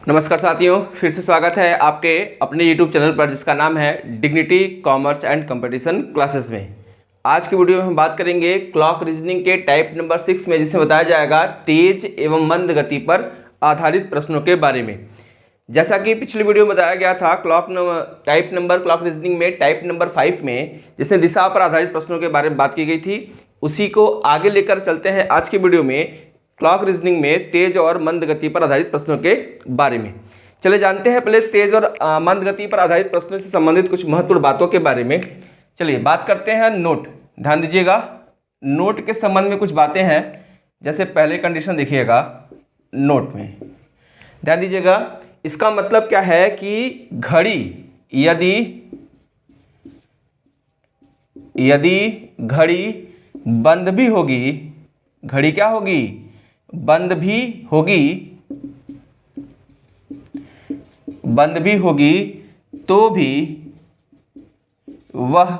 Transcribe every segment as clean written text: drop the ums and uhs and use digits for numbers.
नमस्कार साथियों, फिर से स्वागत है आपके अपने YouTube चैनल पर जिसका नाम है dignity commerce and competition classes में। आज की वीडियो में हम बात करेंगे क्लॉक रीजनिंग के टाइप नंबर 6 में, जिसमें बताया जाएगा तेज एवं मंद गति पर आधारित प्रश्नों के बारे में। जैसा कि पिछली वीडियो में बताया गया था क्लॉक रीजनिंग में टाइप नंबर 5 में, जिसमें दिशा पर आधारित प्रश्नों के बारे में बात की गई थी, उसी को आगे लेकर चलते हैं आज की वीडियो में क्लॉक रीजनिंग में तेज और मंद गति पर आधारित प्रश्नों के बारे में। चले जानते हैं पहले तेज और मंद गति पर आधारित प्रश्नों से संबंधित कुछ महत्वपूर्ण बातों के बारे में। चलिए बात करते हैं नोट। ध्यान दीजिएगा, नोट के संबंध में कुछ बातें हैं। जैसे पहले कंडीशन देखिएगा नोट में, ध्यान दीजिएगा, इसका मतलब क्या है कि घड़ी यदि घड़ी बंद भी होगी, घड़ी क्या होगी, बंद भी होगी तो भी वह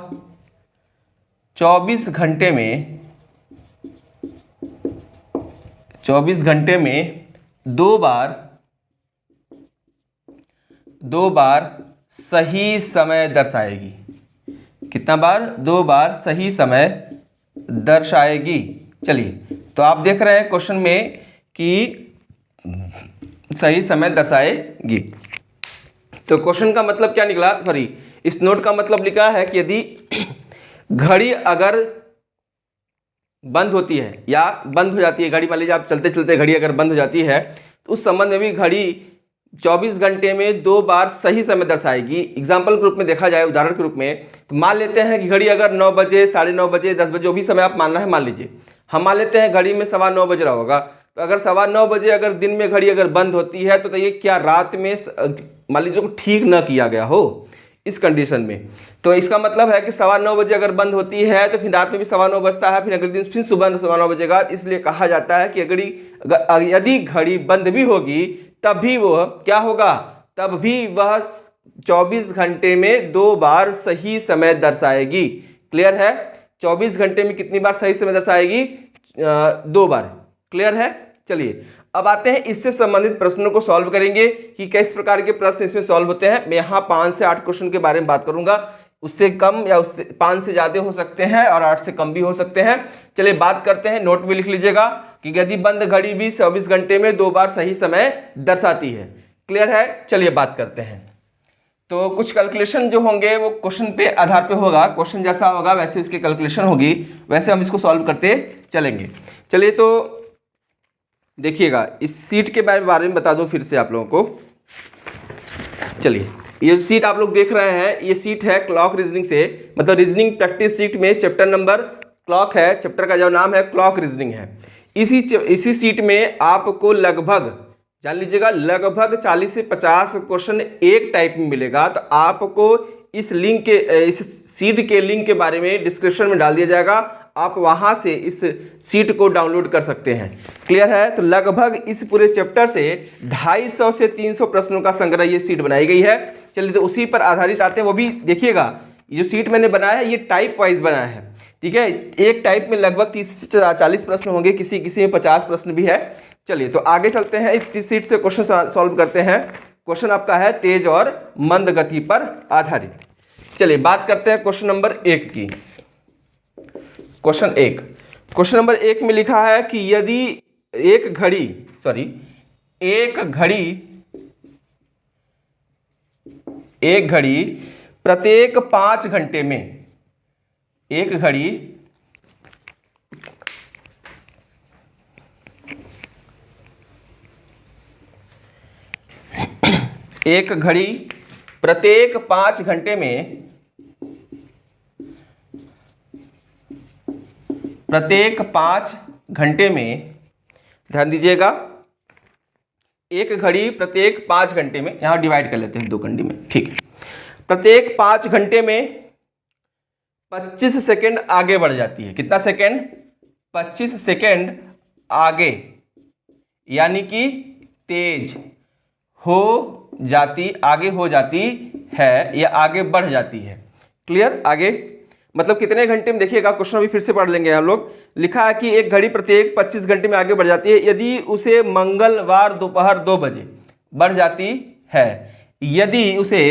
24 घंटे में दो बार सही समय दर्शाएगी। कितना बार? 2 बार सही समय दर्शाएगी। चलिए, तो आप देख रहे हैं क्वेश्चन में कि सही समय दर्शाएगी। तो क्वेश्चन का मतलब क्या निकला, इस नोट का मतलब लिखा है कि यदि घड़ी अगर बंद होती है या बंद हो जाती है, घड़ी मान लीजिए आप चलते चलते घड़ी अगर बंद हो जाती है, तो उस संबंध में भी घड़ी 24 घंटे में 2 बार सही समय दर्शाएगी। एग्जाम्पल के रूप में देखा जाए, उदाहरण के रूप में, तो मान लेते हैं कि घड़ी अगर 9 बजे, 9:30 बजे, 10 बजे, जो भी समय आप मानना है मान लीजिए, हम मान लेते हैं घड़ी में 9:15 बज रहा होगा। तो अगर 9:15 बजे अगर दिन में घड़ी अगर बंद होती है, तो ये क्या रात में मान लीजिए को ठीक ना किया गया हो इस कंडीशन में, तो इसका मतलब है कि 9:15 बजे अगर बंद होती है तो फिर रात में भी 9:15 बजता है, फिर अगले दिन फिर सुबह 9:15 बजेगा। इसलिए कहा जाता है कि यदि घड़ी बंद भी होगी तब भी वह क्या होगा, तब भी वह 24 घंटे में 2 बार सही समय दर्शाएगी। क्लियर है? 24 घंटे में कितनी बार सही समय दर्शाएगी? 2 बार। क्लियर है? चलिए अब आते हैं इससे संबंधित प्रश्नों को सॉल्व करेंगे कि किस प्रकार के प्रश्न इसमें सॉल्व होते हैं। मैं यहाँ 5 से 8 क्वेश्चन के बारे में बात करूंगा, उससे कम या उससे 5 से ज़्यादा हो सकते हैं और 8 से कम भी हो सकते हैं। चलिए बात करते हैं, नोट में लिख लीजिएगा कि यदि बंद घड़ी भी 24 घंटे में 2 बार सही समय दर्शाती है। क्लियर है? चलिए बात करते हैं। तो कुछ कैलकुलेशन जो होंगे वो क्वेश्चन पे आधार पे होगा, क्वेश्चन जैसा होगा वैसे उसकी कैलकुलेशन होगी, वैसे हम इसको सॉल्व करते चलेंगे। चलिए तो देखिएगा, इस सीट के बारे में बता दूं फिर से आप लोगों को। चलिए, ये सीट आप लोग देख रहे हैं, ये सीट है क्लॉक रीजनिंग से, मतलब रीजनिंग प्रैक्टिस सीट में चैप्टर नंबर क्लॉक है, चैप्टर का जो नाम है क्लॉक रीजनिंग है। इसी सीट में आपको लगभग, जान लीजिएगा, लगभग 40 से 50 क्वेश्चन एक टाइप में मिलेगा। तो आपको इस सीट के लिंक के बारे में डिस्क्रिप्शन में डाल दिया जाएगा, आप वहां से इस सीट को डाउनलोड कर सकते हैं। क्लियर है? तो लगभग इस पूरे चैप्टर से 250 से 300 प्रश्नों का संग्रह ये सीट बनाई गई है। चलिए तो उसी पर आधारित आते हैं। वो भी देखिएगा, ये जो सीट मैंने बनाया है ये टाइप वाइज बनाया है, ठीक है। एक टाइप में लगभग 30 से 40 प्रश्न होंगे, किसी में 50 प्रश्न भी है। चलिए तो आगे चलते हैं, इस सीट से क्वेश्चन सॉल्व करते हैं। क्वेश्चन आपका है तेज और मंद गति पर आधारित। चलिए बात करते हैं क्वेश्चन नंबर 1 की। क्वेश्चन नंबर 1 में लिखा है कि यदि एक घड़ी प्रत्येक 5 घंटे में, एक घड़ी प्रत्येक 5 घंटे में, ध्यान दीजिएगा, एक घड़ी प्रत्येक 5 घंटे में, यहां डिवाइड कर लेते हैं 2 घंटे में, ठीक है। प्रत्येक 5 घंटे में 25 सेकेंड आगे बढ़ जाती है। कितना सेकेंड? 25 सेकेंड आगे, यानी कि तेज आगे हो जाती है या आगे बढ़ जाती है। क्लियर? आगे मतलब कितने घंटे में, देखिएगा क्वेश्चन अभी फिर से पढ़ लेंगे हम लोग। लिखा है कि एक घड़ी प्रत्येक 25 घंटे में आगे बढ़ जाती है यदि उसे मंगलवार दोपहर 2 बजे, बढ़ जाती है। यदि उसे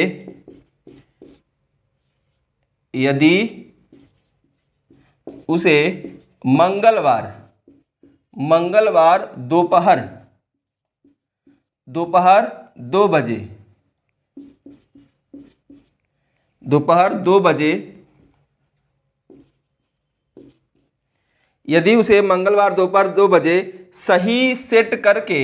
मंगलवार दोपहर 2 बजे यदि उसे मंगलवार दोपहर 2 बजे सही सेट करके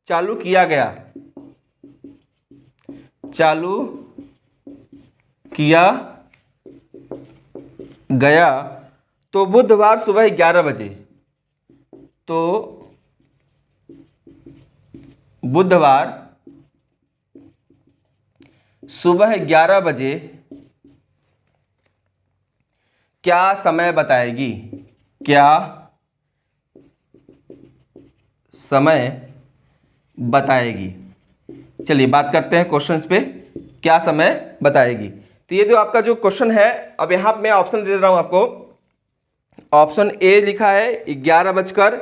चालू किया गया तो बुधवार सुबह 11 बजे क्या समय बताएगी। चलिए बात करते हैं क्वेश्चंस पे, क्या समय बताएगी। तो ये जो आपका जो क्वेश्चन है, अब यहाँ मैं ऑप्शन दे रहा हूं आपको। ऑप्शन ए लिखा है 11 बजकर,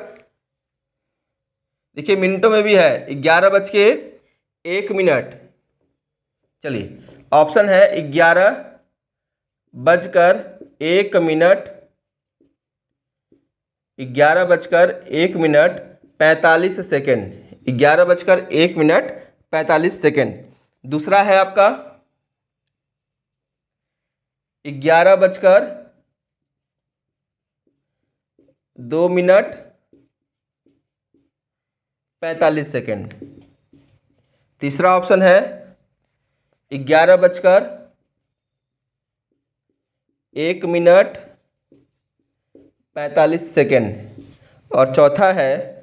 देखिए मिनटों में भी है 11:01। चलिए ऑप्शन है 11:01, 11:01 11:01 दूसरा है आपका 11:02:45। तीसरा ऑप्शन है 11:01:45 और चौथा है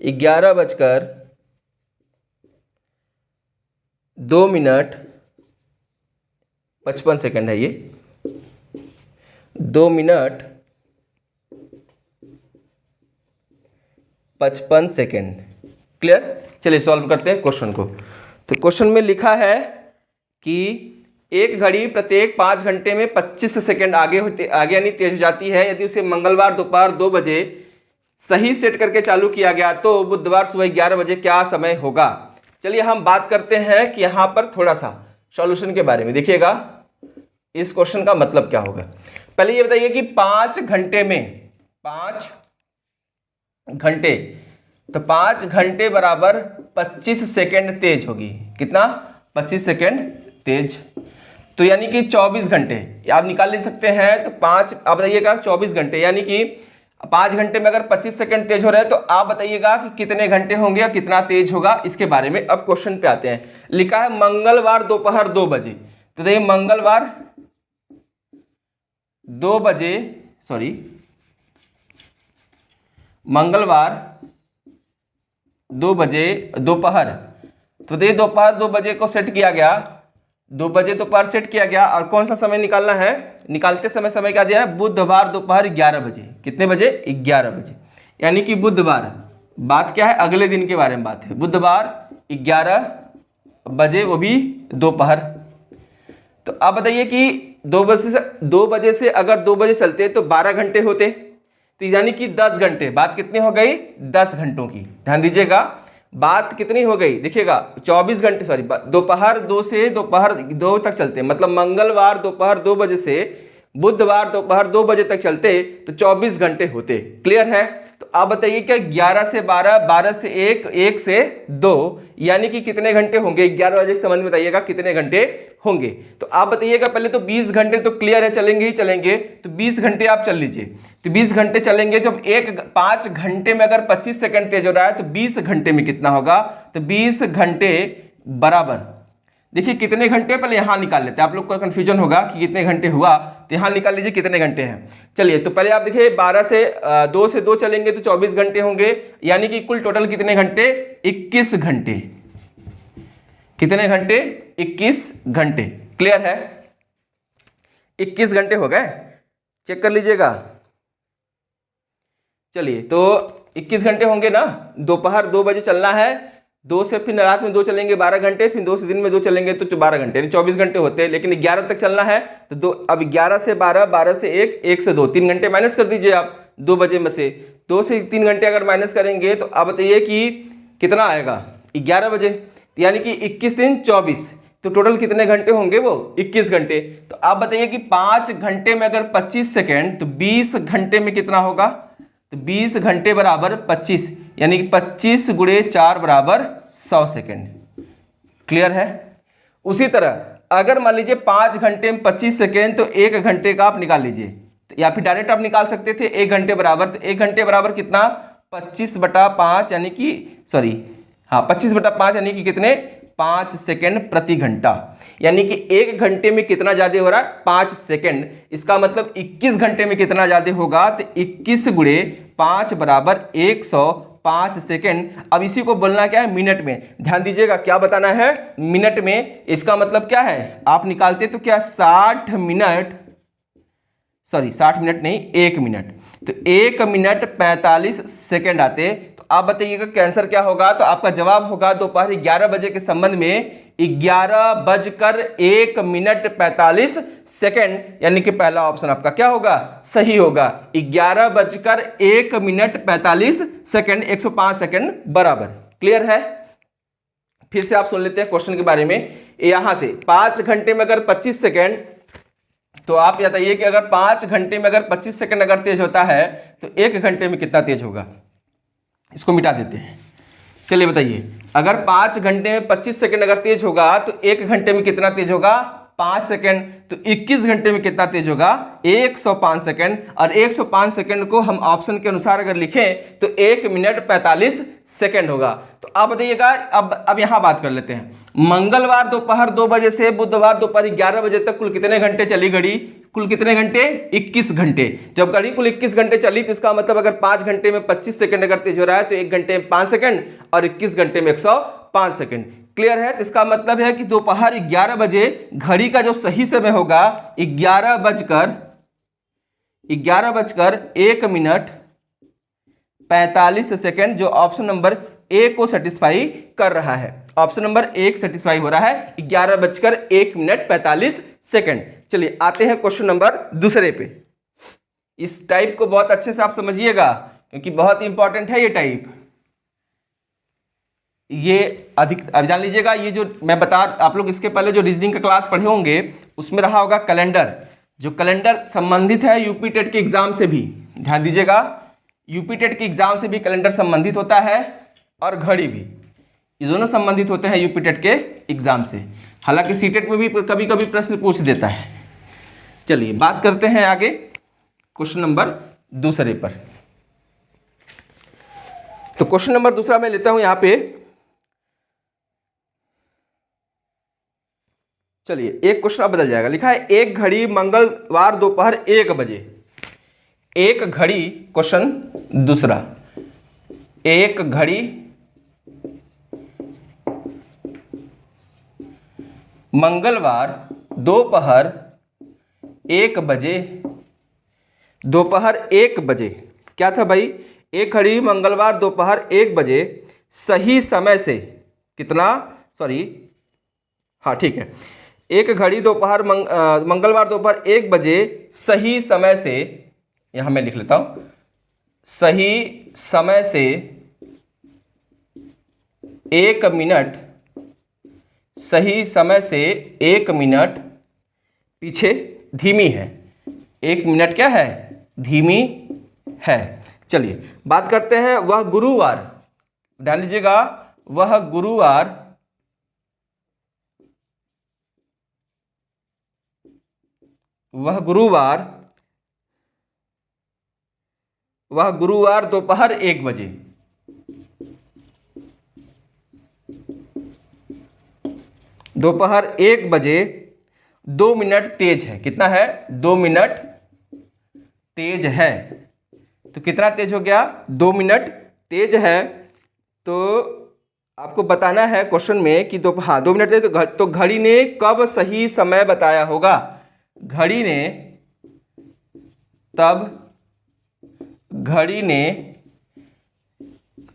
11:02:55 है। ये 2:55। क्लियर। चलिए सॉल्व करते हैं क्वेश्चन को। तो क्वेश्चन में लिखा है कि एक घड़ी प्रत्येक 5 घंटे में 25 सेकंड आगे यानी तेज हो जाती है। यदि उसे मंगलवार दोपहर 2 बजे सही सेट करके चालू किया गया तो बुधवार सुबह 11 बजे क्या समय होगा। चलिए हम बात करते हैं कि यहाँ पर थोड़ा सा सॉल्यूशन के बारे में। देखिएगा इस क्वेश्चन का मतलब क्या होगा। पहले ये बताइए कि 5 घंटे में 5 घंटे, तो 5 घंटे बराबर 25 सेकंड तेज होगी। कितना? 25 सेकंड तेज, तो यानी कि 24 घंटे आप निकाल ले सकते हैं। तो 5 आप बताइएगा 24 घंटे, यानी कि 5 घंटे में अगर 25 सेकंड तेज हो रहा है तो आप बताइएगा कि कितने घंटे होंगे या कितना तेज होगा इसके बारे में। अब क्वेश्चन पे आते हैं। लिखा है मंगलवार दोपहर 2 बजे, तो देखिए मंगलवार 2 बजे, मंगलवार 2 बजे दोपहर, तो देखिए दोपहर 2 बजे को सेट किया गया, 2 बजे दोपहर सेट किया गया। और कौन सा समय निकालना है? निकालते समय क्या दिया है? बुधवार दोपहर 11 बजे। कितने बजे? 11 बजे, यानी कि बुधवार, बात क्या है? अगले दिन के बारे में बात है। बुधवार 11 बजे, वो भी दोपहर। तो अब बताइए कि 2 बजे से अगर 2 बजे चलते तो 12 घंटे होते, तो यानी कि 10 घंटे। बात कितनी हो गई? 10 घंटों की। ध्यान दीजिएगा बात कितनी हो गई, देखिएगा 24 घंटे, दोपहर 2 से दोपहर 2 तक चलते, मतलब मंगलवार दोपहर 2 बजे से बुधवार दोपहर 2 बजे तक चलते तो 24 घंटे होते। क्लियर है। तो आप बताइए क्या 11 से 12, 12 से 1, 1 से 2, यानी कि कितने घंटे होंगे? 11 बजे के संबंध में बताइएगा कितने घंटे होंगे। तो आप बताइएगा पहले तो 20 घंटे तो क्लियर है, चलेंगे ही चलेंगे। तो 20 घंटे आप चल लीजिए, तो 20 घंटे चलेंगे। जब 5 घंटे में अगर 25 सेकंड तेज हो रहा है तो 20 घंटे में कितना होगा? तो 20 घंटे बराबर, देखिए कितने घंटे, पहले यहां निकाल लेते हैं। आप लोग को कंफ्यूजन होगा कि कितने घंटे हुआ, तो यहां निकाल लीजिए कितने घंटे हैं। चलिए तो पहले आप देखिए 12 से 2 से 2 चलेंगे तो 24 घंटे होंगे, यानी कि कुल टोटल कितने घंटे? 21 घंटे। कितने घंटे? 21 घंटे। क्लियर है। 21 घंटे हो गए, चेक कर लीजिएगा। चलिए तो 21 घंटे होंगे ना। दोपहर 2 बजे चलना है, 2 से फिर रात में 2 चलेंगे 12 घंटे, फिर 2 से दिन में 2 चलेंगे तो 12 घंटे यानी 24 घंटे होते हैं, लेकिन 11 तक चलना है तो 2, अब 11 से 12, 12 से 1, 1 से 2, 3 घंटे माइनस कर दीजिए आप 2 बजे में से। 2 से 3 घंटे अगर माइनस करेंगे तो आप बताइए कि कितना आएगा, 11 बजे, यानी कि 21 दिन 24, तो टोटल कितने घंटे होंगे वो 21 घंटे। तो आप बताइए कि 5 घंटे में अगर 25 सेकेंड तो 20 घंटे में कितना होगा, तो 20 घंटे बराबर 25, यानी कि 25 गुणे 4 बराबर 100 सेकेंड। क्लियर है। उसी तरह अगर मान लीजिए 5 घंटे में 25 सेकेंड तो 1 घंटे का आप निकाल लीजिए, तो या फिर डायरेक्ट आप निकाल सकते थे 1 घंटे बराबर, तो 1 घंटे बराबर कितना 25/5 यानी कि 25/5 यानी कि कितने 5 सेकेंड प्रति घंटा, यानी कि 1 घंटे में कितना ज्यादा हो रहा है 5 सेकेंड। इसका मतलब 21 घंटे में कितना ज्यादा होगा, तो 21 गुणे 5 बराबर 105 सेकेंड। अब इसी को बोलना क्या है मिनट में, ध्यान दीजिएगा क्या बताना है मिनट में। इसका मतलब क्या है, आप निकालते तो क्या 60 मिनट नहीं 1 मिनट, तो 1 मिनट 45 सेकेंड आते। तो आप बताइएगा कैंसर क्या होगा, तो आपका जवाब होगा दोपहर 11 बजे के संबंध में 11:01:45, यानी कि पहला ऑप्शन आपका क्या होगा सही होगा, 11:01:45, 105 सेकेंड बराबर। क्लियर है। फिर से आप सुन लेते हैं क्वेश्चन के बारे में। यहां से 5 घंटे में अगर 25 सेकेंड, तो आप बताइए कि अगर 5 घंटे में अगर 25 सेकंड अगर तेज होता है तो 1 घंटे में कितना तेज होगा। इसको मिटा देते हैं। चलिए बताइए, अगर 5 घंटे में 25 सेकंड अगर तेज होगा तो 1 घंटे में कितना तेज होगा 5 सेकंड, तो 21 घंटे में कितना तेज होगा 105 सेकंड। और 105 सेकंड को हम ऑप्शन के अनुसार अगर लिखें तो 1 मिनट 45 सेकंड होगा। तो आप बताइएगा, अब यहां बात कर लेते हैं। मंगलवार दोपहर 2 बजे से बुधवार दोपहर 11 बजे तक कुल कितने घंटे चली घड़ी, कुल कितने घंटे 21 घंटे। जब घड़ी कुल 21 घंटे चली तो इसका मतलब अगर 5 घंटे में 25 सेकंड अगर तेज हो रहा है तो 1 घंटे में 5 सेकंड और 21 घंटे में 105 सेकंड। क्लियर है। तो इसका मतलब है कि दोपहर 11 बजे घड़ी का जो सही समय होगा 11:01:45, जो ऑप्शन नंबर ए को सेटिस्फाई कर रहा है। ऑप्शन नंबर 1 सेटिस्फाई हो रहा है 11:01:45। चलिए आते हैं क्वेश्चन नंबर दूसरे पे। इस टाइप को बहुत अच्छे से आप समझिएगा क्योंकि बहुत इंपॉर्टेंट है ये टाइप। ये अधिक अब जान लीजिएगा, ये जो मैं बता, आप लोग इसके पहले जो रीजनिंग का क्लास पढ़े होंगे उसमें रहा होगा कैलेंडर, जो कैलेंडर संबंधित है यूपी टेट के एग्जाम से भी। ध्यान दीजिएगा, यूपी टेट के एग्जाम से भी कैलेंडर संबंधित होता है और घड़ी भी, ये दोनों संबंधित होते हैं यूपी टेट के एग्जाम से। हालांकि सीटेट में भी कभी कभी प्रश्न पूछ देता है। चलिए बात करते हैं आगे क्वेश्चन नंबर दूसरे पर। तो क्वेश्चन नंबर दूसरा मैं लेता हूं यहां पे। चलिए एक क्वेश्चन अब बदल जाएगा। लिखा है एक घड़ी मंगलवार दोपहर 1 बजे। एक घड़ी, क्वेश्चन दूसरा, एक घड़ी मंगलवार दोपहर 1 बजे, दोपहर 1 बजे क्या था भाई, एक घड़ी मंगलवार दोपहर 1 बजे सही समय से कितना, ठीक है, एक घड़ी दोपहर मंगलवार दोपहर 1 बजे सही समय से, यहां मैं लिख लेता हूं, सही समय से 1 मिनट, सही समय से 1 मिनट पीछे धीमी है। 1 मिनट क्या है, धीमी है। चलिए बात करते हैं। वह गुरुवार, ध्यान दीजिएगा, वह गुरुवार दोपहर 1 बजे, दोपहर 1 बजे 2 मिनट तेज है। कितना है, 2 मिनट तेज है। तो कितना तेज हो गया, 2 मिनट तेज है। तो आपको बताना है क्वेश्चन में कि 2 मिनट तेज, तो घड़ी ने कब सही समय बताया होगा। घड़ी ने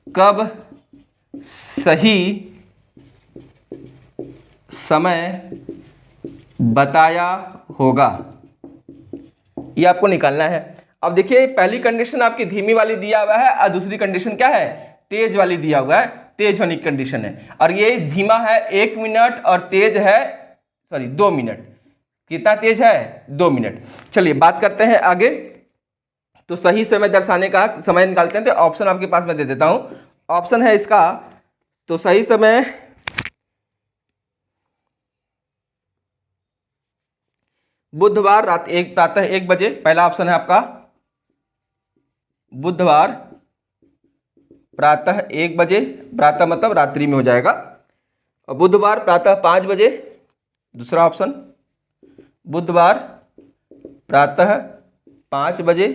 कब सही समय बताया होगा, ये आपको निकालना है। अब देखिए पहली कंडीशन आपकी धीमी वाली दिया हुआ है और दूसरी कंडीशन क्या है, तेज वाली दिया हुआ है, तेज होने की कंडीशन है। और ये धीमा है 1 मिनट और तेज है 2 मिनट। कितना तेज है, 2 मिनट। चलिए बात करते हैं आगे। तो सही समय दर्शाने का समय निकालते हैं। तो ऑप्शन आपके पास मैं दे देता हूं। ऑप्शन है इसका, तो सही समय बुधवार प्रातः 1 बजे, पहला ऑप्शन है आपका बुधवार प्रातः 1 बजे, प्रातः मतलब रात्रि में हो जाएगा। और बुधवार प्रातः 5 बजे, दूसरा ऑप्शन बुधवार प्रातः 5 बजे।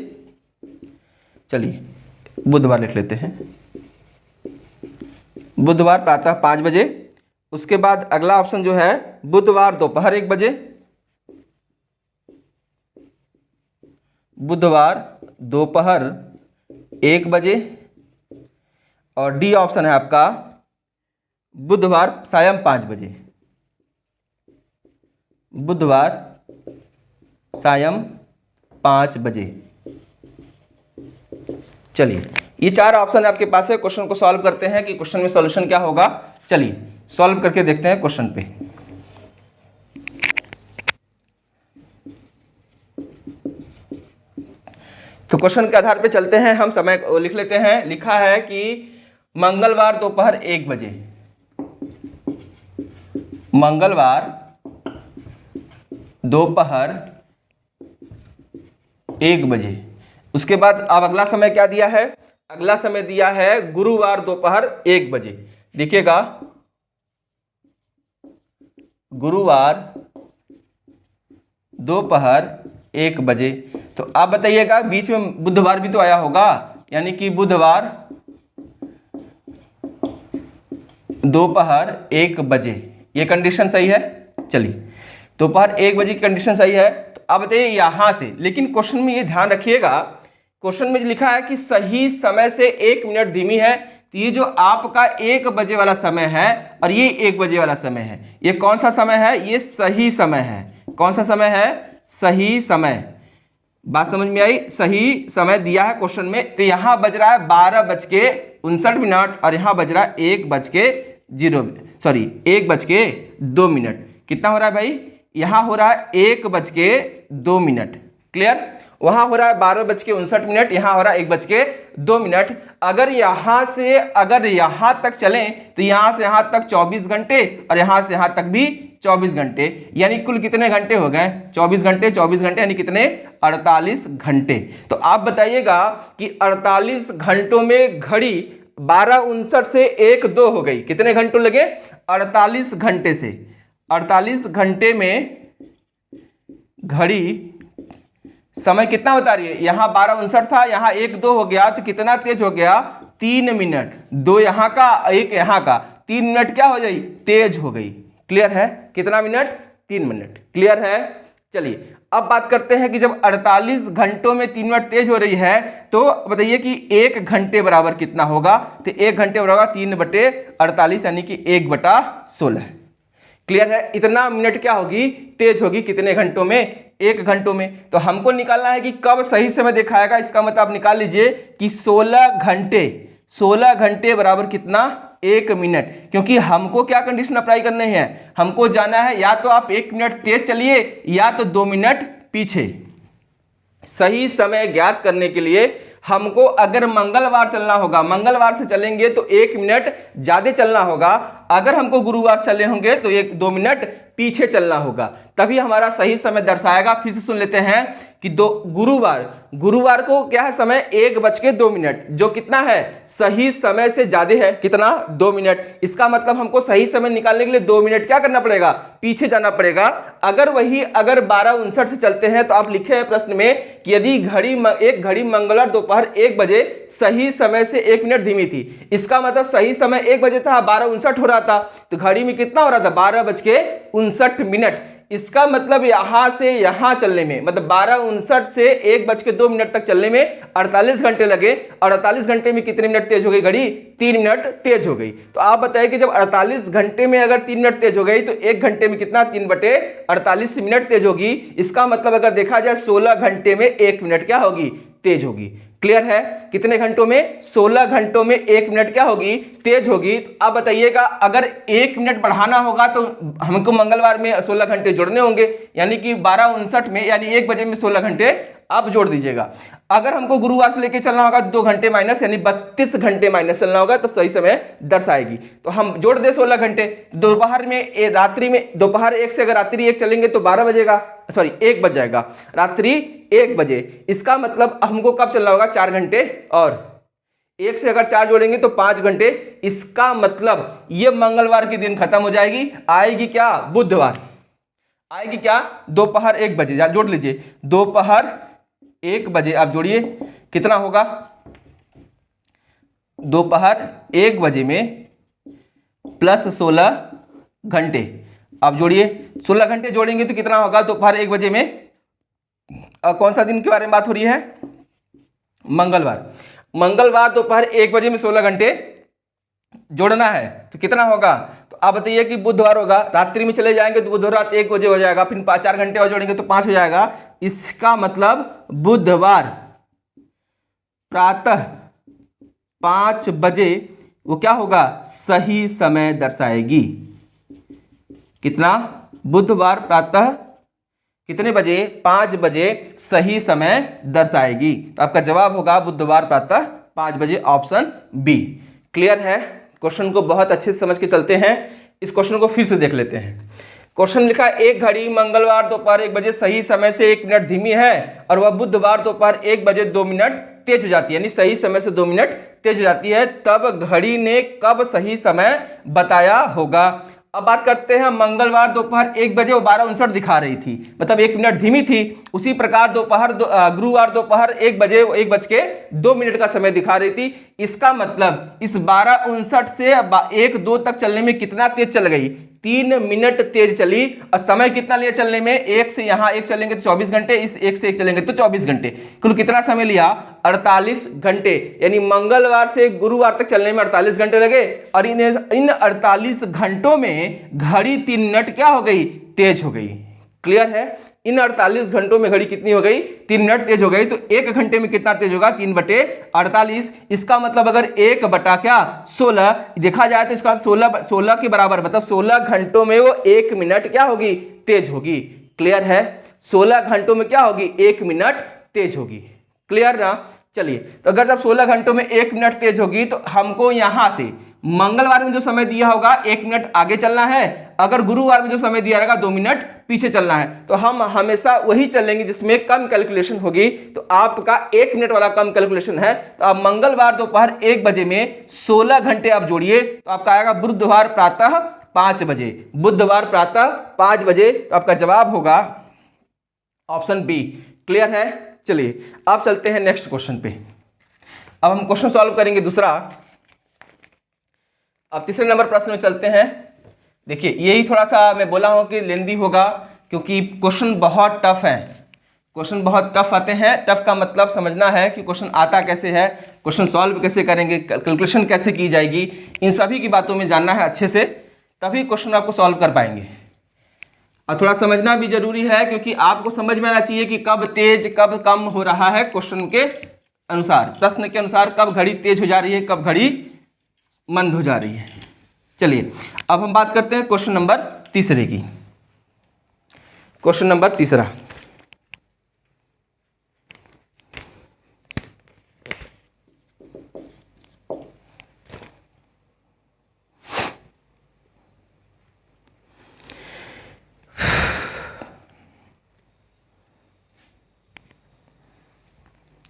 चलिए बुधवार लिख लेते हैं, बुधवार प्रातः 5 बजे। उसके बाद अगला ऑप्शन जो है बुधवार दोपहर 1 बजे, बुधवार दोपहर 1 बजे। और डी ऑप्शन है आपका बुधवार सायं 5 बजे, बुधवार सायं 5 बजे। चलिए ये 4 ऑप्शन आपके पास है। क्वेश्चन को सॉल्व करते हैं कि क्वेश्चन में सॉल्यूशन क्या होगा। चलिए सॉल्व करके देखते हैं क्वेश्चन पे। तो क्वेश्चन के आधार पे चलते हैं, हम समय लिख लेते हैं। लिखा है कि मंगलवार दोपहर 1 बजे, मंगलवार दोपहर 1 बजे। उसके बाद अब अगला समय क्या दिया है, अगला समय दिया है गुरुवार दोपहर 1 बजे। देखिएगा गुरुवार दोपहर 1 बजे। तो आप बताइएगा बीच में बुधवार भी तो आया होगा, यानी कि बुधवार दोपहर 1 बजे, ये कंडीशन सही है। चलिए दोपहर 1 बजे की कंडीशन सही है। तो अब बताइए यहां से, लेकिन क्वेश्चन में ये ध्यान रखिएगा, क्वेश्चन में लिखा है कि सही समय से 1 मिनट धीमी है। तो ये जो आपका 1 बजे वाला समय है और ये 1 बजे वाला समय है, ये कौन सा समय है, ये सही समय है। कौन सा समय है, सही समय। बात समझ में आई, सही समय दिया है क्वेश्चन में। तो यहां बज रहा है 12:59 और यहां बज रहा है 1:02 मिनट। कितना हो रहा है भाई, यहां हो रहा है 1:02 मिनट। क्लियर, वहां हो रहा है 12:59, यहां हो रहा है 1:02 मिनट। अगर यहां तक चलें तो यहां से यहां तक 24 घंटे और यहां से यहां तक भी 24 घंटे, यानी कुल कितने घंटे हो गए, 24 घंटे यानी कितने, 48 घंटे। तो आप बताइएगा कि 48 घंटों में घड़ी 12:59 से 1:02 हो गई, कितने घंटों लगे, 48 घंटे से। 48 घंटे में घड़ी समय कितना बता रही है, यहां 12:59 था, यहां 1:02 हो गया, तो कितना तेज हो गया, 3 मिनट। 2 यहां का 1 यहां का, 3 मिनट क्या हो गई, तेज हो गई। क्लियर है, कितना मिनट, 3 मिनट। क्लियर है। चलिए अब बात करते हैं कि जब 48 घंटों में 3 मिनट तेज हो रही है, तो बताइए कि 1 घंटे बराबर कितना होगा। तो 1 घंटे बराबर 3/48 यानी कि 1/16। क्लियर है, इतना मिनट क्या होगी, तेज होगी, कितने घंटों में, 1 घंटों में। तो हमको निकालना है कि कब सही समय दिखाएगा। इसका मतलब आप निकाल लीजिए कि 16 घंटे बराबर कितना, 1 मिनट। क्योंकि हमको क्या कंडीशन अप्लाई करने हैं, हमको जाना है या तो आप 1 मिनट तेज चलिए या तो 2 मिनट पीछे। सही समय ज्ञात करने के लिए हमको अगर मंगलवार चलना होगा, मंगलवार से चलेंगे तो 1 मिनट ज्यादा चलना होगा। अगर हमको गुरुवार चले होंगे तो 1-2 मिनट पीछे चलना होगा, तभी हमारा सही समय दर्शाएगा। फिर से सुन लेते हैं कि गुरुवार को क्या है समय, 1:02, जो कितना है, सही समय से ज्यादा है, कितना, 2 मिनट। इसका मतलब हमको सही समय निकालने के लिए 2 मिनट क्या करना पड़ेगा, पीछे जाना पड़ेगा। अगर 12:59 से चलते हैं तो आप लिखे हैं प्रश्न में कि यदि एक घड़ी मंगलवार दोपहर 1 बजे सही समय से 1 मिनट धीमी थी, इसका मतलब सही समय 1 बजे था, 12:59 हो रहा था, तो घड़ी में कितना हो रहा था, 12:59 मिनट। इसका मतलब यहां से यहां चलने में, मतलब 12:59 से 1:02 तक चलने में 48 घंटे लगे, और 48 घंटे में कितने मिनट तेज हो गई घड़ी? 3 मिनट तेज हो गई। तो आप बताइए कि जब 48 घंटे में अगर 3 मिनट तेज हो गई तो 1 घंटे में कितना? 3/48 मिनट तेज होगी। इसका मतलब अगर देखा जाए 16 घंटे में 1 मिनट क्या होगी? तेज होगी। क्लियर है? कितने घंटों में? 16 घंटों में 1 मिनट क्या होगी? तेज होगी। तो अब बताइएगा, अगर 1 मिनट बढ़ाना होगा तो हमको मंगलवार में 16 घंटे जोड़ने होंगे, यानी कि 12:59 में, यानी 1 बजे में 16 घंटे अब जोड़ दीजिएगा। अगर हमको गुरुवार से लेके चलना होगा 2 घंटे माइनस, यानी 32 घंटे माइनस चलना होगा, तब सही समय दर्शाएगी। तो हम जोड़ दे 16 घंटे। दोपहर में, रात्रि में, दोपहर 1 से अगर रात्रि 1 चलेंगे तो 12 बजेगा, सॉरी 1 बज जाएगा, रात्रि 1 बजे। इसका मतलब हमको कब चलना होगा? 4 घंटे, और 1 से अगर 4 जोड़ेंगे तो 5 घंटे। इसका मतलब ये मंगलवार के दिन खत्म हो जाएगी, आएगी क्या? बुधवार आएगी क्या? दोपहर 1 बजे। जोड़ लीजिए, दोपहर 1 बजे आप जोड़िए, कितना होगा? दोपहर 1 बजे में प्लस 16 घंटे, आप जोड़िए। 16 घंटे जोड़ेंगे तो कितना होगा? दोपहर 1 बजे में कौन सा दिन के बारे में बात हो रही है? मंगलवार। मंगलवार दोपहर 1 बजे में 16 घंटे जोड़ना है तो कितना होगा? तो आप बताइए कि बुधवार होगा, रात्रि में चले जाएंगे तो बुधवार रात 1 बजे हो जाएगा, फिर 4 घंटे और जोड़ेंगे तो 5 हो जाएगा। इसका मतलब बुधवार प्रातः 5 बजे वो क्या होगा? सही समय दर्शाएगी। कितना? बुधवार प्रातः कितने बजे? 5 बजे सही समय दर्शाएगी। तो आपका जवाब होगा बुधवार प्रातः 5 बजे, ऑप्शन बी। क्लियर है? क्वेश्चन को बहुत अच्छे से समझ के चलते हैं। इस क्वेश्चन को फिर से देख लेते हैं। क्वेश्चन लिखा, एक घड़ी मंगलवार दोपहर 1 बजे सही समय से 1 मिनट धीमी है और वह बुधवार दोपहर 1 बजे 2 मिनट तेज हो जाती है, यानी सही समय से 2 मिनट तेज हो जाती है। तब घड़ी ने कब सही समय बताया होगा? अब बात करते हैं, मंगलवार दोपहर 1 बजे वो 12:59 दिखा रही थी, मतलब 1 मिनट धीमी थी। उसी प्रकार गुरुवार दोपहर 1 बजे 1:02 का समय दिखा रही थी। इसका मतलब इस 12:59 से 1-2 तक चलने में कितना तेज चल गई? 3 मिनट तेज चली। और समय कितना लिया चलने में? 1 से यहाँ 1 चलेंगे तो 24 घंटे, इस 1 से 1 चलेंगे तो 24 घंटे। कुल कितना समय लिया? 48 घंटे। यानी मंगलवार से गुरुवार तक चलने में 48 घंटे लगे, और इन 48 घंटों में घड़ी 3 मिनट क्या हो गई? तेज हो गई। क्लियर है? इन 48 घंटों में घड़ी कितनी हो गई? 3 मिनट तेज हो गई। तो 1 घंटे में कितना तेज होगा? 3/48। इसका मतलब अगर 1 बटा क्या? 16 देखा जाए तो इसका 16 के बराबर, मतलब 16 घंटों में वो 1 मिनट क्या होगी? तेज होगी। क्लियर है? 16 घंटों में क्या होगी? 1 मिनट तेज होगी। क्लियर ना? चलिए, तो अगर जब 16 घंटों में 1 मिनट तेज होगी तो हमको यहां से मंगलवार में जो समय दिया होगा 1 मिनट आगे चलना है, अगर गुरुवार में जो समय दिया रहेगा 2 मिनट पीछे चलना है। तो हम हमेशा वही चलेंगे जिसमें कम कैलकुलेशन होगी। तो आपका 1 मिनट वाला कम कैलकुलेशन है, तो आप मंगलवार दोपहर 1 बजे में 16 घंटे आप जोड़िए तो आपका आएगा बुधवार प्रातः 5 बजे। बुधवार प्रातः 5 बजे, तो आपका जवाब होगा ऑप्शन बी। क्लियर है? चलिए आप चलते हैं नेक्स्ट क्वेश्चन पे। अब हम क्वेश्चन सॉल्व करेंगे दूसरा। अब तीसरे नंबर प्रश्न में चलते हैं। देखिए, यही थोड़ा सा मैं बोला हूं कि लेंदी होगा क्योंकि क्वेश्चन बहुत टफ है। क्वेश्चन बहुत टफ आते हैं। टफ का मतलब समझना है कि क्वेश्चन आता कैसे है, क्वेश्चन सॉल्व कैसे करेंगे, कैलकुलेशन कैसे की जाएगी, इन सभी की बातों में जानना है अच्छे से, तभी क्वेश्चन आपको सॉल्व कर पाएंगे। और थोड़ा समझना भी जरूरी है क्योंकि आपको समझ में आना चाहिए कि कब तेज कब कम हो रहा है। क्वेश्चन के अनुसार, प्रश्न के अनुसार कब घड़ी तेज हो जा रही है, कब घड़ी मंद हो जा रही है। चलिए अब हम बात करते हैं क्वेश्चन नंबर तीसरे की। क्वेश्चन नंबर तीसरा,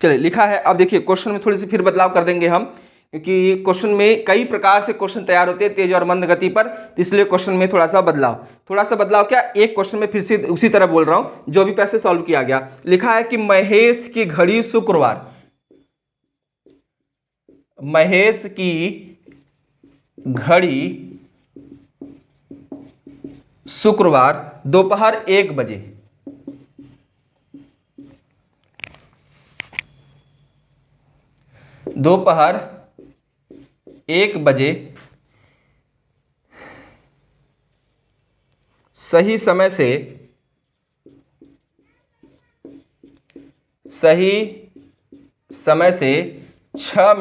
चलिए लिखा है। अब देखिए क्वेश्चन में थोड़ी सी फिर बदलाव कर देंगे हम, क्योंकि क्वेश्चन में कई प्रकार से क्वेश्चन तैयार होते हैं तेज और मंद गति पर, इसलिए क्वेश्चन में थोड़ा सा बदलाव क्या, एक क्वेश्चन में फिर से उसी तरह बोल रहा हूं जो भी पैसे सॉल्व किया गया। लिखा है कि महेश की घड़ी शुक्रवार, महेश की घड़ी शुक्रवार दोपहर 1 बजे। दोपहर 1 बजे सही समय से 6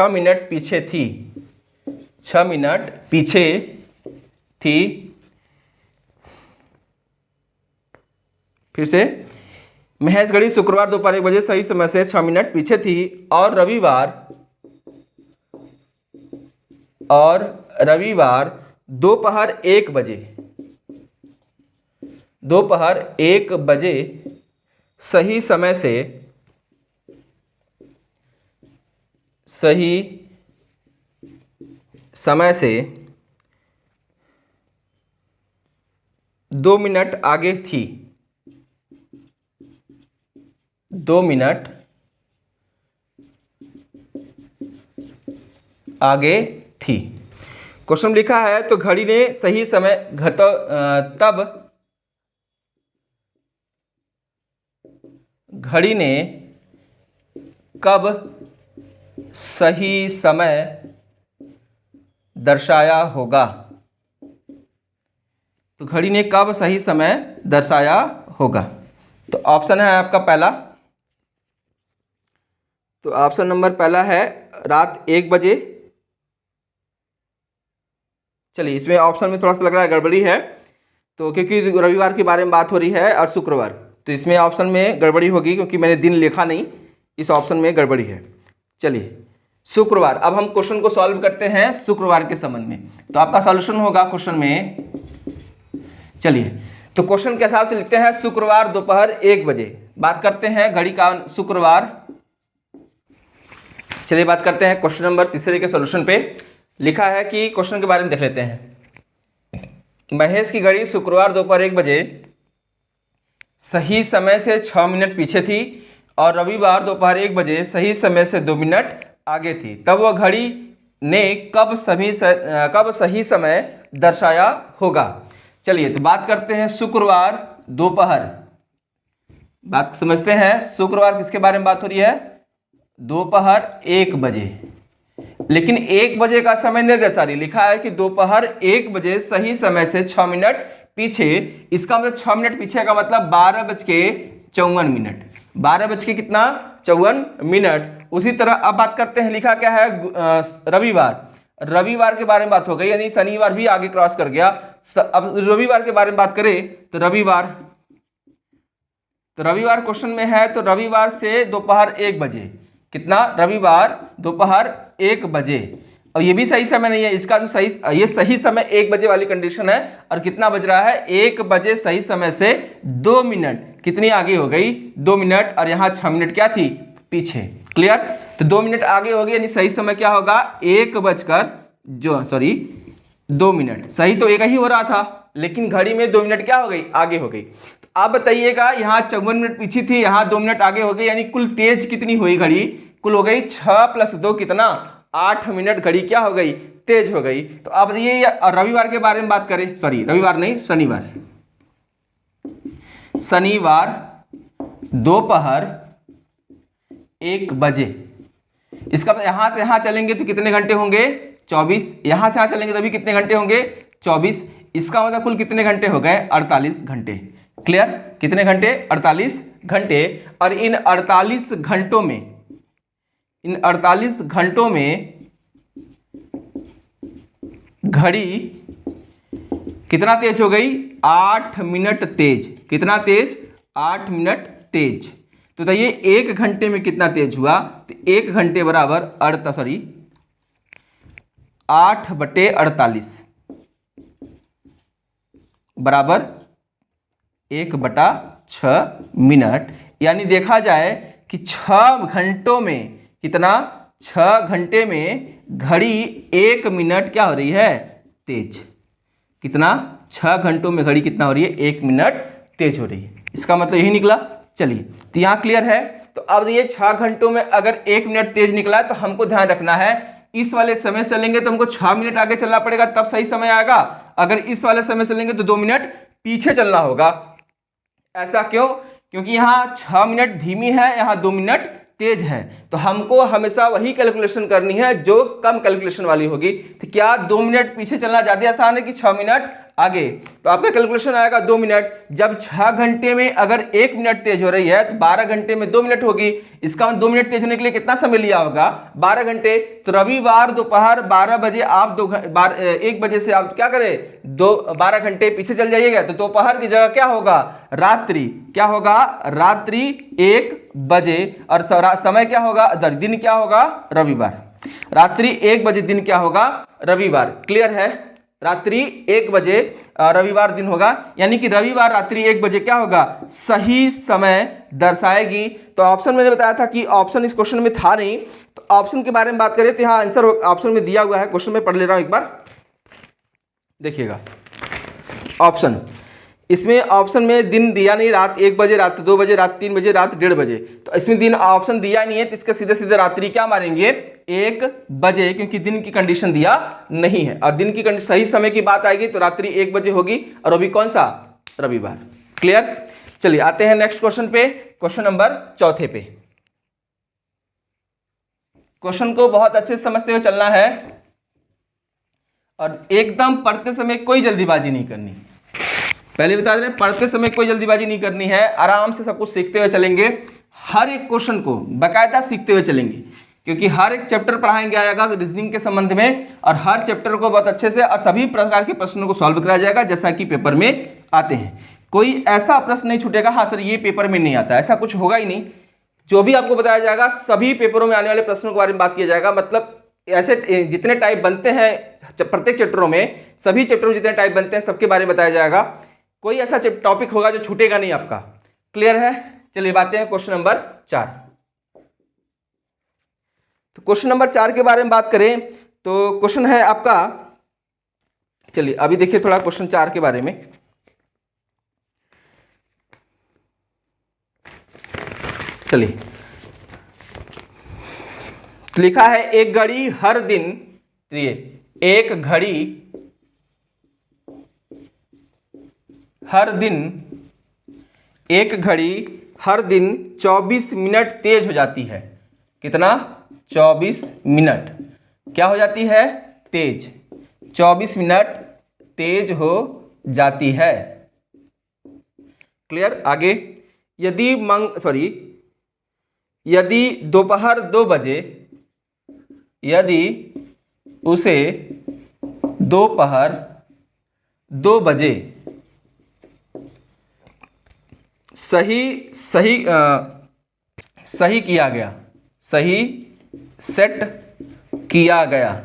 मिनट पीछे थी। 6 मिनट पीछे थी। फिर से, महज घड़ी शुक्रवार दोपहर 1 बजे सही समय से 6 मिनट पीछे थी और रविवार दोपहर 1 बजे सही समय से 2 मिनट आगे थी। 2 मिनट आगे थी। क्वेश्चन में लिखा है तो घड़ी ने सही समय घड़ी ने कब सही समय दर्शाया होगा। तो घड़ी ने कब सही समय दर्शाया होगा। तो ऑप्शन है आपका पहला, तो ऑप्शन नंबर पहला है रात 1 बजे। चलिए, इसमें ऑप्शन में थोड़ा सा लग रहा है गड़बड़ी है, तो क्योंकि रविवार के बारे में बात हो रही है और शुक्रवार, तो इसमें ऑप्शन में गड़बड़ी होगी क्योंकि मैंने दिन लिखा नहीं, इस ऑप्शन में गड़बड़ी है। चलिए, शुक्रवार। अब हम क्वेश्चन को सॉल्व करते हैं शुक्रवार के संबंध में। तो आपका सॉल्यूशन होगा क्वेश्चन में, चलिए तो क्वेश्चन के हिसाब से लिखते हैं शुक्रवार दोपहर 1 बजे। बात करते हैं घड़ी का शुक्रवार। चलिए बात करते हैं क्वेश्चन नंबर 3 के सॉल्यूशन पे। लिखा है कि क्वेश्चन के बारे में देख लेते हैं। महेश की घड़ी शुक्रवार दोपहर 1 बजे सही समय से 6 मिनट पीछे थी और रविवार दोपहर 1 बजे सही समय से 2 मिनट आगे थी। तब वह घड़ी ने कब सही समय दर्शाया होगा। चलिए तो बात करते हैं शुक्रवार दोपहर। बात समझते हैं, शुक्रवार किसके बारे में बात हो रही है, दोपहर 1 बजे। लेकिन 1 बजे का समय नहीं दर्शा रही, लिखा है कि दोपहर 1 बजे सही समय से 6 मिनट पीछे। इसका मतलब 6 मिनट पीछे का मतलब 12:54। 12 बज के कितना 54 मिनट। उसी तरह अब बात करते हैं, लिखा क्या है रविवार। रविवार के बारे में बात हो गई, यानी शनिवार भी आगे क्रॉस कर गया। अब रविवार के बारे में बात करें तो रविवार क्वेश्चन में है, तो रविवार से दोपहर 1 बजे कितना, रविवार दोपहर 1 बजे। और ये भी सही समय नहीं है, इसका जो ये सही समय 1 बजे वाली कंडीशन है। और कितना बज रहा है, 1 बजे सही समय से 2 मिनट कितनी आगे हो गई, 2 मिनट। और यहाँ 6 मिनट क्या थी पीछे। क्लियर। तो 2 मिनट आगे हो गई, यानी सही समय क्या होगा 2 मिनट। सही तो एक ही हो रहा था, लेकिन घड़ी में 2 मिनट क्या हो गई, आगे हो गई। तो आप बताइएगा, यहाँ 54 मिनट पीछे थी, यहाँ 2 मिनट आगे हो गई, यानी कुल तेज कितनी हुई घड़ी, कुल हो गई 6 + 2 कितना 8 मिनट घड़ी क्या हो गई, तेज हो गई। तो अब ये रविवार के बारे में बात करें, सॉरी रविवार नहीं शनिवार दोपहर 1 बजे। इसका यहां से यहां चलेंगे तो कितने घंटे होंगे 24। यहां से यहां चलेंगे तभी कितने घंटे होंगे 24। इसका मतलब कुल कितने घंटे हो गए 48 घंटे। क्लियर। कितने घंटे 48 घंटे। और इन 48 घंटों में घड़ी कितना तेज हो गई 8 मिनट तेज। कितना तेज 8 मिनट तेज। तो बताइए 1 घंटे में कितना तेज हुआ, तो 1 घंटे बराबर 8/48 बराबर 1/6 मिनट। यानी देखा जाए कि 6 घंटों में कितना, 6 घंटे में घड़ी 1 मिनट क्या हो रही है तेज। कितना 6 घंटों में घड़ी कितना हो रही है 1 मिनट तेज हो रही है। इसका मतलब यही निकला। चलिए तो यहाँ क्लियर है। तो अब ये 6 घंटों में अगर 1 मिनट तेज निकला है, तो हमको ध्यान रखना है इस वाले समय से लेंगे तो हमको 6 मिनट आगे चलना पड़ेगा, तब सही समय आएगा। अगर इस वाले समय से लेंगे तो 2 मिनट पीछे चलना होगा। ऐसा क्यों? क्योंकि यहाँ 6 मिनट धीमी है, यहाँ 2 मिनट तेज है। तो हमको हमेशा वही कैलकुलेशन करनी है जो कम कैलकुलेशन वाली होगी। तो क्या 2 मिनट पीछे चलना ज़्यादा आसान है कि 6 मिनट आगे? तो आपका कैलकुलेशन आएगा 2 मिनट। जब 6 घंटे में अगर 1 मिनट तेज हो रही है तो 12 घंटे में 2 मिनट होगी। इसका 2 मिनट तेज होने के लिए कितना समय लिया होगा? 12 घंटे। तो रविवार दोपहर 12 बजे आप 1 बजे से आप क्या करें, 12 घंटे पीछे चल जाइएगा। तो दोपहर की जगह क्या होगा? रात्रि। क्या होगा? रात्रि 1 बजे। और समय क्या होगा? दिन क्या होगा? रविवार। रात्रि 1 बजे दिन क्या होगा? रविवार। क्लियर है? रात्रि 1 बजे रविवार दिन होगा, यानी कि रविवार रात्रि 1 बजे क्या होगा? सही समय दर्शाएगी। तो ऑप्शन मैंने बताया था कि ऑप्शन इस क्वेश्चन में था नहीं, तो ऑप्शन के बारे में बात करें तो यहाँ आंसर ऑप्शन में दिया हुआ है। क्वेश्चन में पढ़ ले रहा हूं, एक बार देखिएगा। ऑप्शन, इसमें ऑप्शन में दिन दिया नहीं, रात 1 बजे, रात 2 बजे, रात 3 बजे, रात 1:30 बजे। तो इसमें दिन ऑप्शन दिया नहीं है, तो इसके सीधे सीधे रात्रि क्या मारेंगे? 1 बजे, क्योंकि दिन की कंडीशन दिया नहीं है। और दिन की सही समय की बात आएगी तो रात्रि 1 बजे होगी, और वो भी कौन सा? रविवार। क्लियर? चलिए आते हैं नेक्स्ट क्वेश्चन पे, क्वेश्चन नंबर 4 पे। क्वेश्चन को बहुत अच्छे से समझते हुए चलना है और एकदम पढ़ते समय कोई जल्दीबाजी नहीं करनी। पहले बता दें, पढ़ते समय कोई जल्दीबाजी नहीं करनी है, आराम से सब कुछ सीखते हुए चलेंगे। हर एक क्वेश्चन को बाकायदा सीखते हुए चलेंगे, क्योंकि हर एक चैप्टर पढ़ाएंगे आएगा रीजनिंग के संबंध में, और हर चैप्टर को बहुत अच्छे से और सभी प्रकार के प्रश्नों को सॉल्व कराया जाएगा जैसा कि पेपर में आते हैं। कोई ऐसा प्रश्न नहीं छूटेगा हाँ सर ये पेपर में नहीं आता, ऐसा कुछ होगा ही नहीं। जो भी आपको बताया जाएगा सभी पेपरों में आने वाले प्रश्नों के बारे में बात किया जाएगा। मतलब ऐसे जितने टाइप बनते हैं प्रत्येक चैप्टरों में, सभी चैप्टरों में जितने टाइप बनते हैं सबके बारे में बताया जाएगा। कोई ऐसा टॉपिक होगा जो छूटेगा नहीं आपका। क्लियर है? चलिए बातें हैं क्वेश्चन नंबर 4। तो क्वेश्चन नंबर 4 के बारे में बात करें तो क्वेश्चन है आपका, चलिए अभी देखिए थोड़ा क्वेश्चन 4 के बारे में। चलिए लिखा है एक घड़ी हर दिन, एक घड़ी हर दिन, एक घड़ी हर दिन 24 मिनट तेज हो जाती है। कितना? 24 मिनट क्या हो जाती है? तेज। 24 मिनट तेज हो जाती है। क्लियर? आगे, यदि दोपहर 2 बजे, यदि उसे दोपहर 2 बजे सही किया गया, सही सेट किया गया,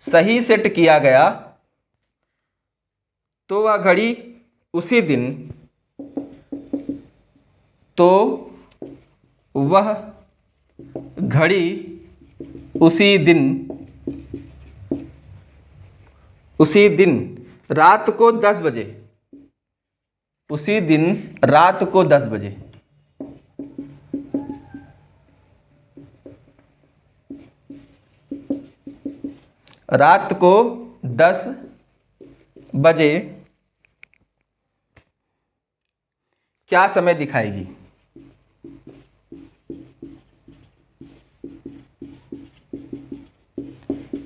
सही सेट किया गया, तो वह घड़ी उसी दिन, तो वह घड़ी उसी दिन रात को 10 बजे, उसी दिन रात को 10 बजे, रात को 10 बजे क्या समय दिखाएगी?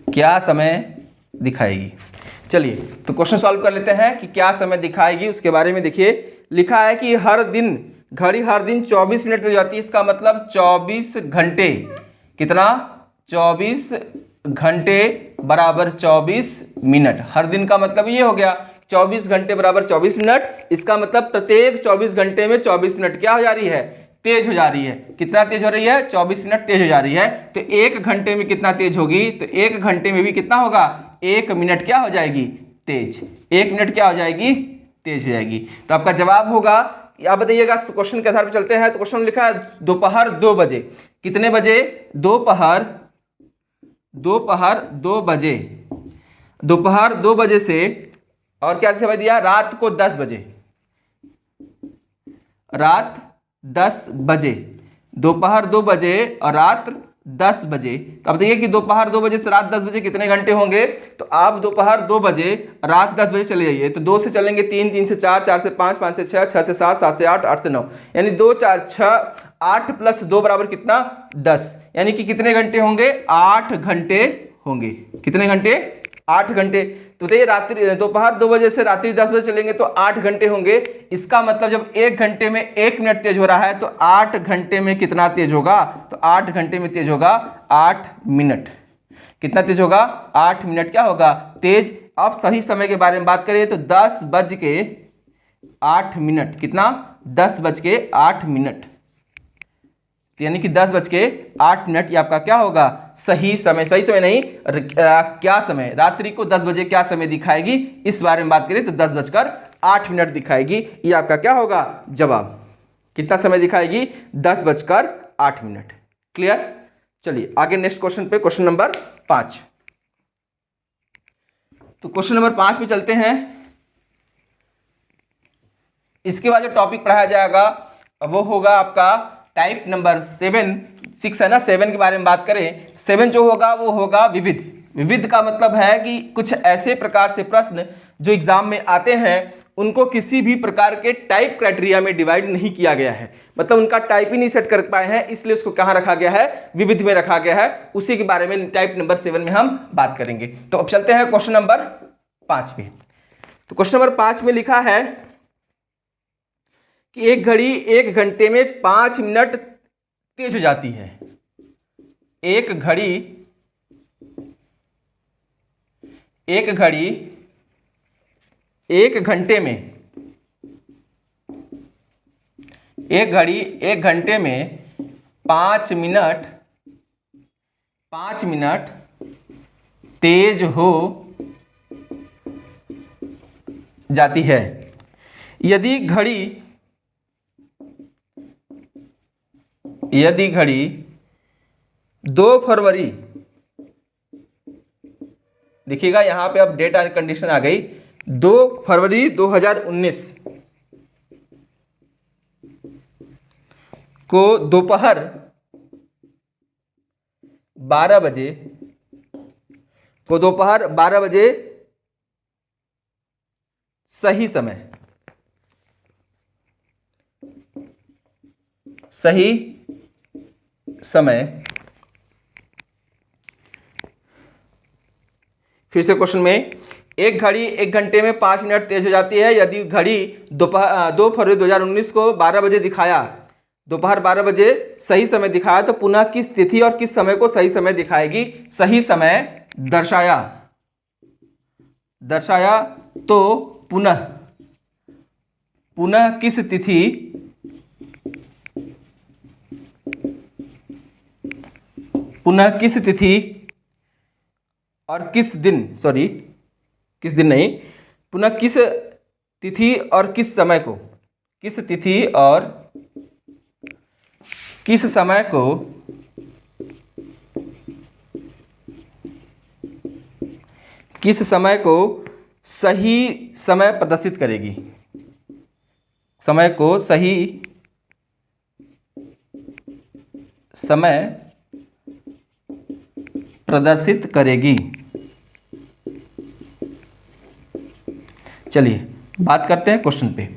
क्या समय दिखाएगी? चलिए तो क्वेश्चन सॉल्व कर लेते हैं कि क्या समय दिखाएगी उसके बारे में। देखिए लिखा है कि हर दिन, घड़ी हर दिन 24 मिनट हो जाती है। इसका मतलब 24 घंटे, कितना? 24 घंटे बराबर 24 मिनट। हर दिन का मतलब ये हो गया 24 घंटे बराबर 24 मिनट। इसका मतलब प्रत्येक 24 घंटे में 24 मिनट क्या हो जा रही है? तेज हो जा रही है। कितना तेज हो रही है? 24 मिनट तेज हो जा रही है। तो 1 घंटे में कितना तेज होगी? तो 1 घंटे में भी कितना होगा? 1 मिनट क्या हो जाएगी? तेज। 1 मिनट क्या हो जाएगी? तेज हो जाएगी। तो आपका जवाब होगा, आप बताइएगा। क्वेश्चन के आधार पर चलते हैं। तो क्वेश्चन लिखा है दोपहर 2 बजे। कितने बजे? दोपहर 2 बजे, दोपहर 2 बजे से, और क्या समय दिया? रात को 10 बजे, रात 10 बजे, दोपहर 2 बजे और रात 10 बजे। तो अब देखिए कि दोपहर 2 बजे से रात 10 बजे कितने घंटे होंगे। तो आप दोपहर 2 बजे रात 10 बजे चले जाइए। तो 2 से चलेंगे 3, 3 से 4, 4 से 5, 5 से 6, 6 से 7, 7 से 8, 8 से 9, यानी 2, 4, 6, 8 प्लस 2 बराबर कितना 10, यानी कि कितने घंटे होंगे 8 घंटे होंगे। कितने घंटे 8 घंटे। तो ये रात्रि दोपहर 2 बजे से रात्रि 10 बजे चलेंगे तो 8 घंटे होंगे। इसका मतलब जब 1 घंटे में 1 मिनट तेज हो रहा है तो 8 घंटे में कितना तेज होगा। तो 8 घंटे में तेज होगा 8 मिनट। कितना तेज होगा 8 मिनट क्या होगा तेज। अब सही समय के बारे में बात करें तो 10:08। कितना 10:08, यानी कि 10:08 ये आपका क्या होगा सही समय। सही समय नहीं क्या समय, रात्रि को 10 बजे क्या समय दिखाएगी इस बारे में बात करें तो 10:08 दिखाएगी। ये आपका क्या होगा जवाब। कितना समय दिखाएगी 10:08। क्लियर। चलिए आगे नेक्स्ट क्वेश्चन पे, क्वेश्चन नंबर 5। तो क्वेश्चन नंबर 5 पे चलते हैं। इसके बाद जो टॉपिक पढ़ाया जाएगा वो होगा आपका टाइप नंबर 6 है ना। 7 के बारे में बात करें, 7 जो होगा वो होगा विविध। विविध का मतलब है कि कुछ ऐसे प्रकार से प्रश्न जो एग्जाम में आते हैं उनको किसी भी प्रकार के टाइप क्राइटेरिया में डिवाइड नहीं किया गया है, मतलब उनका टाइप ही नहीं सेट कर पाए हैं, इसलिए उसको कहाँ रखा गया है विविध में रखा गया है। उसी के बारे में टाइप नंबर 7 में हम बात करेंगे। तो अब चलते हैं क्वेश्चन नंबर 5 पे। तो क्वेश्चन नंबर 5 में लिखा है कि एक घड़ी 1 घंटे में 5 मिनट तेज हो जाती है। एक घड़ी 1 घंटे में, एक घड़ी 1 घंटे में 5 मिनट तेज हो जाती है। यदि घड़ी 2 फरवरी, देखिएगा यहां पे अब डेट एंड कंडीशन आ गई, 2 फरवरी 2019 को दोपहर 12 बजे सही समय फिर से क्वेश्चन में, एक घड़ी 1 घंटे में 5 मिनट तेज हो जाती है। यदि घड़ी 2 फरवरी 2019 को 12 बजे दिखाया, दोपहर 12 बजे सही समय दिखाया, तो पुनः किस तिथि और किस समय को सही समय दिखाएगी। सही समय दर्शाया तो पुनः किस तिथि और किस दिन, पुनः किस तिथि और किस समय को, किस समय को सही समय प्रदर्शित करेगी। समय को सही समय प्रदर्शित करेगी। चलिए बात करते हैं क्वेश्चन पे।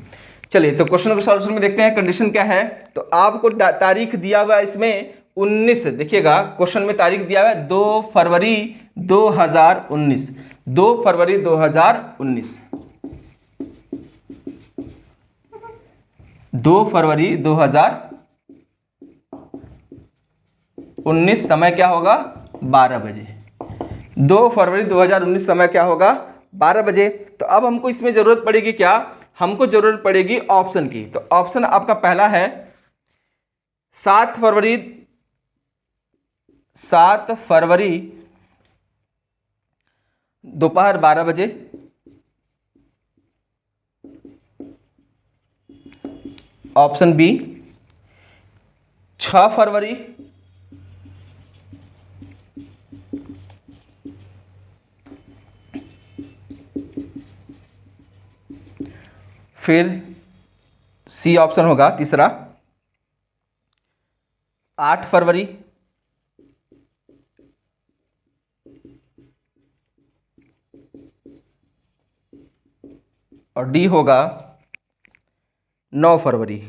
चलिए तो क्वेश्चन के सॉल्यूशन में देखते हैं कंडीशन क्या है। तो आपको तारीख दिया हुआ है इसमें 19, देखिएगा क्वेश्चन में तारीख दिया हुआ है 2 फरवरी 2019, 2 फरवरी 2019, 2 फरवरी 2019 समय क्या होगा 12 बजे। 2 फरवरी 2019 समय क्या होगा 12 बजे। तो अब हमको इसमें जरूरत पड़ेगी क्या, हमको जरूरत पड़ेगी ऑप्शन की। तो ऑप्शन आपका पहला है 7 फरवरी दोपहर 12 बजे, ऑप्शन बी 6 फरवरी फिर सी ऑप्शन होगा तीसरा 8 फरवरी, और डी होगा 9 फरवरी।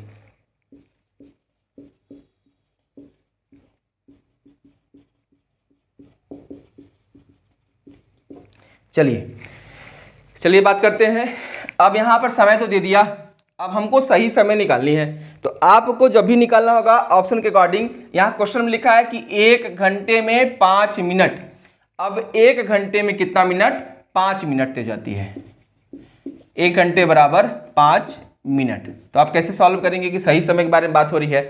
चलिए बात करते हैं। अब यहाँ पर समय तो दे दिया, अब हमको सही समय निकालनी है। तो आपको जब भी निकालना होगा ऑप्शन के अकॉर्डिंग, यहाँ क्वेश्चन में लिखा है कि 1 घंटे में 5 मिनट। अब 1 घंटे में कितना मिनट? 5 मिनट तेज जाती है। 1 घंटे बराबर 5 मिनट। तो आप कैसे सॉल्व करेंगे कि सही समय के बारे में बात हो रही है?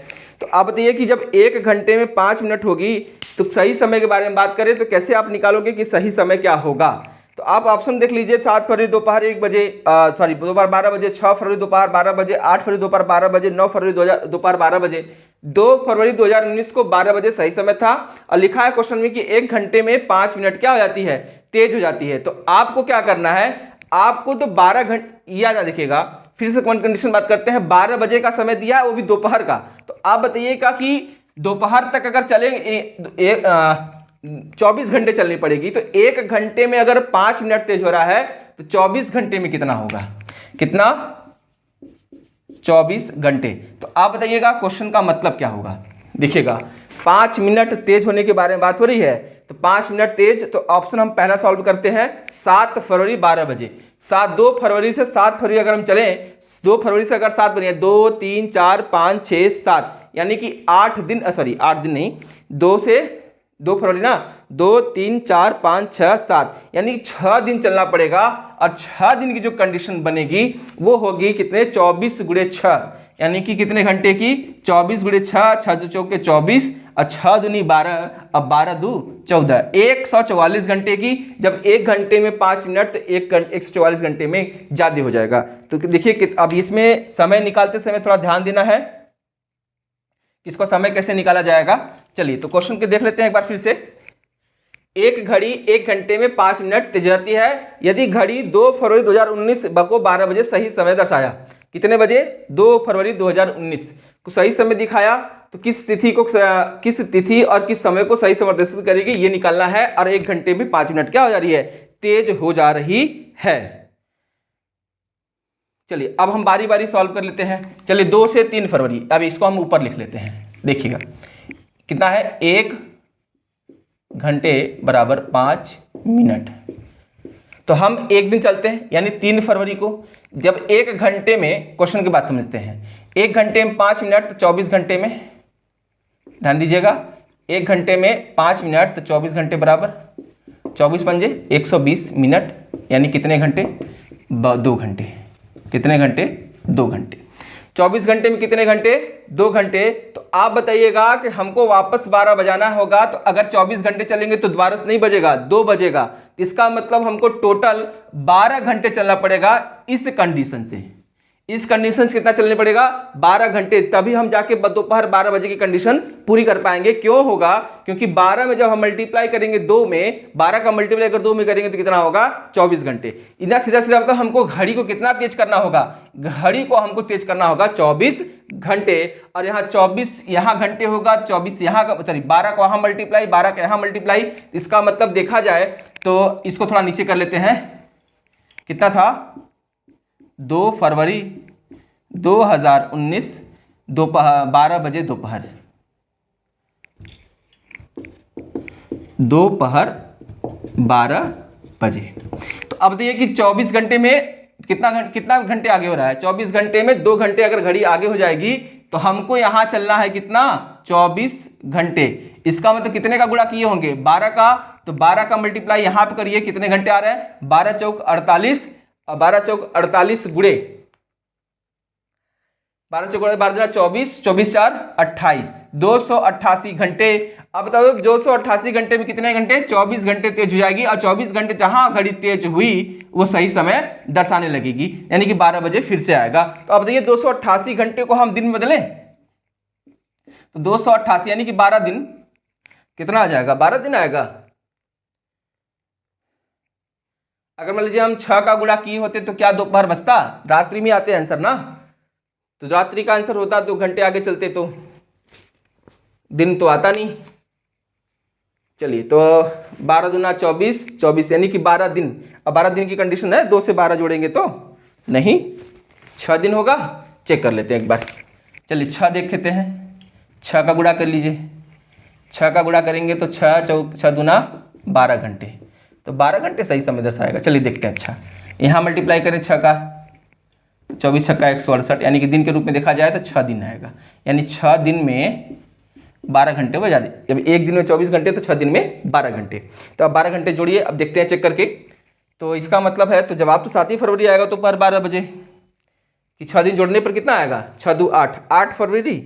तो आप बताइए कि जब 1 घंटे में 5 मिनट होगी तो सही समय के बारे में बात करें तो कैसे आप निकालोगे कि सही समय क्या होगा? तो आप ऑप्शन देख लीजिए, 7 फरवरी दोपहर 1 बजे, दोपहर 12 बजे, 6 फरवरी दोपहर 12 बजे, 8 फरवरी दोपहर 12 बजे, 9 फरवरी दोपहर 12 बजे। 2 फरवरी 2019 को 12 बजे सही समय था और लिखा है क्वेश्चन में कि 1 घंटे में 5 मिनट क्या हो जाती है? तेज हो जाती है। तो आपको क्या करना है? आपको तो 12 घंटे याद देखिएगा, फिर से कंडीशन बात करते हैं। 12 बजे का समय दिया है, वो भी दोपहर का। तो आप बताइएगा कि दोपहर तक अगर चले 24 घंटे चलनी पड़ेगी, तो 1 घंटे में अगर 5 मिनट तेज हो रहा है तो 24 घंटे में कितना होगा? कितना? 24 घंटे। तो आप बताइएगा क्वेश्चन का मतलब क्या होगा? देखिएगा 5 मिनट तेज होने के बारे में बात हो रही है, तो 5 मिनट तेज। तो ऑप्शन हम पहला सॉल्व करते हैं, 7 फरवरी 12 बजे। 2 फरवरी से 7 फरवरी अगर हम चलें, 2 फरवरी से अगर 7 बने, 2 3 4 5 6 7, यानी कि 8 दिन, 8 दिन नहीं, 2 फरवरी ना, 2 3 4 5 6 7, यानी 6 दिन चलना पड़ेगा। और 6 दिन की जो कंडीशन बनेगी वो होगी कितने? 24 गुणे 6, यानी कि कितने घंटे की? 24 गुणे 6, 6 दो चौके 24 और 6 दूनी 12, अब 12 दू 14, 144 घंटे की। जब 1 घंटे में 5 मिनट तो 144 घंटे में ज़्यादा हो जाएगा। तो देखिए अब इसमें समय निकालते समय थोड़ा ध्यान देना है, इसको समय कैसे निकाला जाएगा। चलिए तो क्वेश्चन के देख लेते हैं एक बार फिर से। एक घड़ी 1 घंटे में 5 मिनट तेज जाती है यदि घड़ी 2 फरवरी 2019 को 12 बजे सही समय दर्शाया। कितने बजे? 2 फरवरी 2019 को सही समय दिखाया, तो किस तिथि और किस समय को सही समय निर्देशित करेगी ये निकालना है। और 1 घंटे में 5 मिनट क्या हो जा रही है? तेज हो जा रही है। चलिए अब हम बारी बारी सॉल्व कर लेते हैं। चलिए 2 से 3 फरवरी, अब इसको हम ऊपर लिख लेते हैं। देखिएगा कितना है? 1 घंटे बराबर 5 मिनट। तो हम एक दिन चलते हैं, यानी 3 फरवरी को। जब 1 घंटे में, क्वेश्चन की बात समझते हैं, 1 घंटे में 5 मिनट तो 24 घंटे में, ध्यान दीजिएगा, 1 घंटे में 5 मिनट तो 24 घंटे बराबर 24 पंजे 120 मिनट, यानी कितने घंटे? 2 घंटे। कितने घंटे? 2 घंटे। 24 घंटे में कितने घंटे? 2 घंटे। तो आप बताइएगा कि हमको वापस 12 बजाना होगा, तो अगर 24 घंटे चलेंगे तो 12 से नहीं बजेगा, 2 बजेगा। इसका मतलब हमको टोटल 12 घंटे चलना पड़ेगा इस कंडीशन से। इस कंडीशन से कितना चलने पड़ेगा? 12 घंटे, तभी हम जाके दोपहर 12 बजे की कंडीशन पूरी कर पाएंगे। क्यों होगा? क्योंकि 12 में जब हम मल्टीप्लाई करेंगे 2 में, 12 का मल्टीप्लाई अगर 2 में करेंगे तो कितना होगा? 24 घंटे। इधर सीधा सीधा मतलब हमको घड़ी को कितना तेज करना होगा? घड़ी को हमको तेज करना होगा 24 घंटे। और यहाँ 24 यहाँ घंटे होगा, 24 यहाँ का, सॉरी 12 को वहाँ मल्टीप्लाई, 12 का यहाँ मल्टीप्लाई। इसका मतलब देखा जाए तो इसको थोड़ा नीचे कर लेते हैं। कितना था? 2 फरवरी 2019 दोपहर 12 बजे, दोपहर 12 बजे। तो अब देखिए कि 24 घंटे में कितना घंटे आगे हो रहा है? 24 घंटे में 2 घंटे अगर घड़ी आगे हो जाएगी तो हमको यहां चलना है कितना? 24 घंटे। इसका मतलब कितने का गुणा किए होंगे? 12 का। तो 12 का मल्टीप्लाई यहां पे करिए, कितने घंटे आ रहे हैं? 12 चौक 48 और 12 चौक 48 गुणे 12 चौक 12 24, 24 4 28, 288 घंटे। अब बताओ 288 घंटे में कितने घंटे? 24 घंटे तेज हो जाएगी। और 24 घंटे जहां घड़ी तेज हुई वो सही समय दर्शाने लगेगी, यानी कि 12 बजे फिर से आएगा। तो अब देखिए 288 घंटे को हम दिन में बदलें तो 288 यानी कि 12 दिन, कितना आ जाएगा? 12 दिन आएगा। अगर मान लीजिए हम 6 का गुणा किए होते तो क्या दोपहर बचता? रात्रि में आते आंसर ना, तो रात्रि का आंसर होता 2 घंटे आगे चलते तो दिन तो आता नहीं। चलिए तो 12 दूना 24, 24 यानी कि 12 दिन। अब 12 दिन की कंडीशन है, 2 से 12 जोड़ेंगे तो नहीं, 6 दिन होगा, चेक कर लेते हैं एक बार। चलिए 6 देख लेते हैं, 6 का गुणा कर लीजिए, 6 का गुणा करेंगे तो 6 दूना 12 घंटे, तो 12 घंटे सही समय दर्शाएगा। चलिए देखते हैं। अच्छा, यहाँ मल्टीप्लाई करें 6 का, 24 छक्का 168, यानी कि दिन के रूप में देखा जाए तो 6 दिन आएगा, यानी 6 दिन में 12 घंटे बजा दे। जब एक दिन में 24 घंटे तो 6 दिन में 12 घंटे, तो अब 12 घंटे जोड़िए। अब देखते हैं चेक करके, तो इसका मतलब है, तो जवाब तो 7 ही फरवरी आएगा, तो पर 12 बजे कि 6 दिन जोड़ने पर कितना आएगा, 6 दू 8, 8 फरवरी,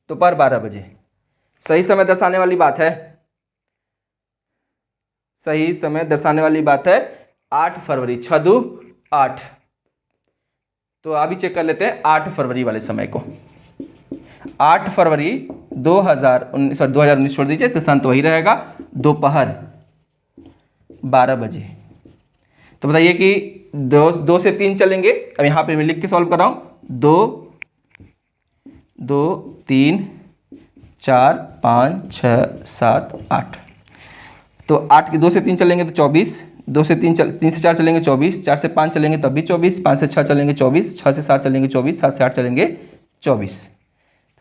तो पर 12 बजे सही समय दर्शाने वाली बात है, सही समय दर्शाने वाली बात है 8 फरवरी, 6 दू 8। तो अभी चेक कर लेते हैं 8 फरवरी वाले समय को। 8 फरवरी 2019 छोड़ दीजिए, तो संत वही रहेगा, दोपहर 12 बजे। तो बताइए कि 2 से 3 चलेंगे। अब यहाँ पे मैं लिख के सॉल्व कर रहा हूँ, 2 2 3 4 5 6 7 8, तो 8 के 2 से 3 चलेंगे तो 24, 2 से 3 से 4 चलेंगे 24, 4 से 5 चलेंगे तब भी 24, 5 से 6 चलेंगे 24, 6 से 7 चलेंगे 24, 7 से 8 चलेंगे 24,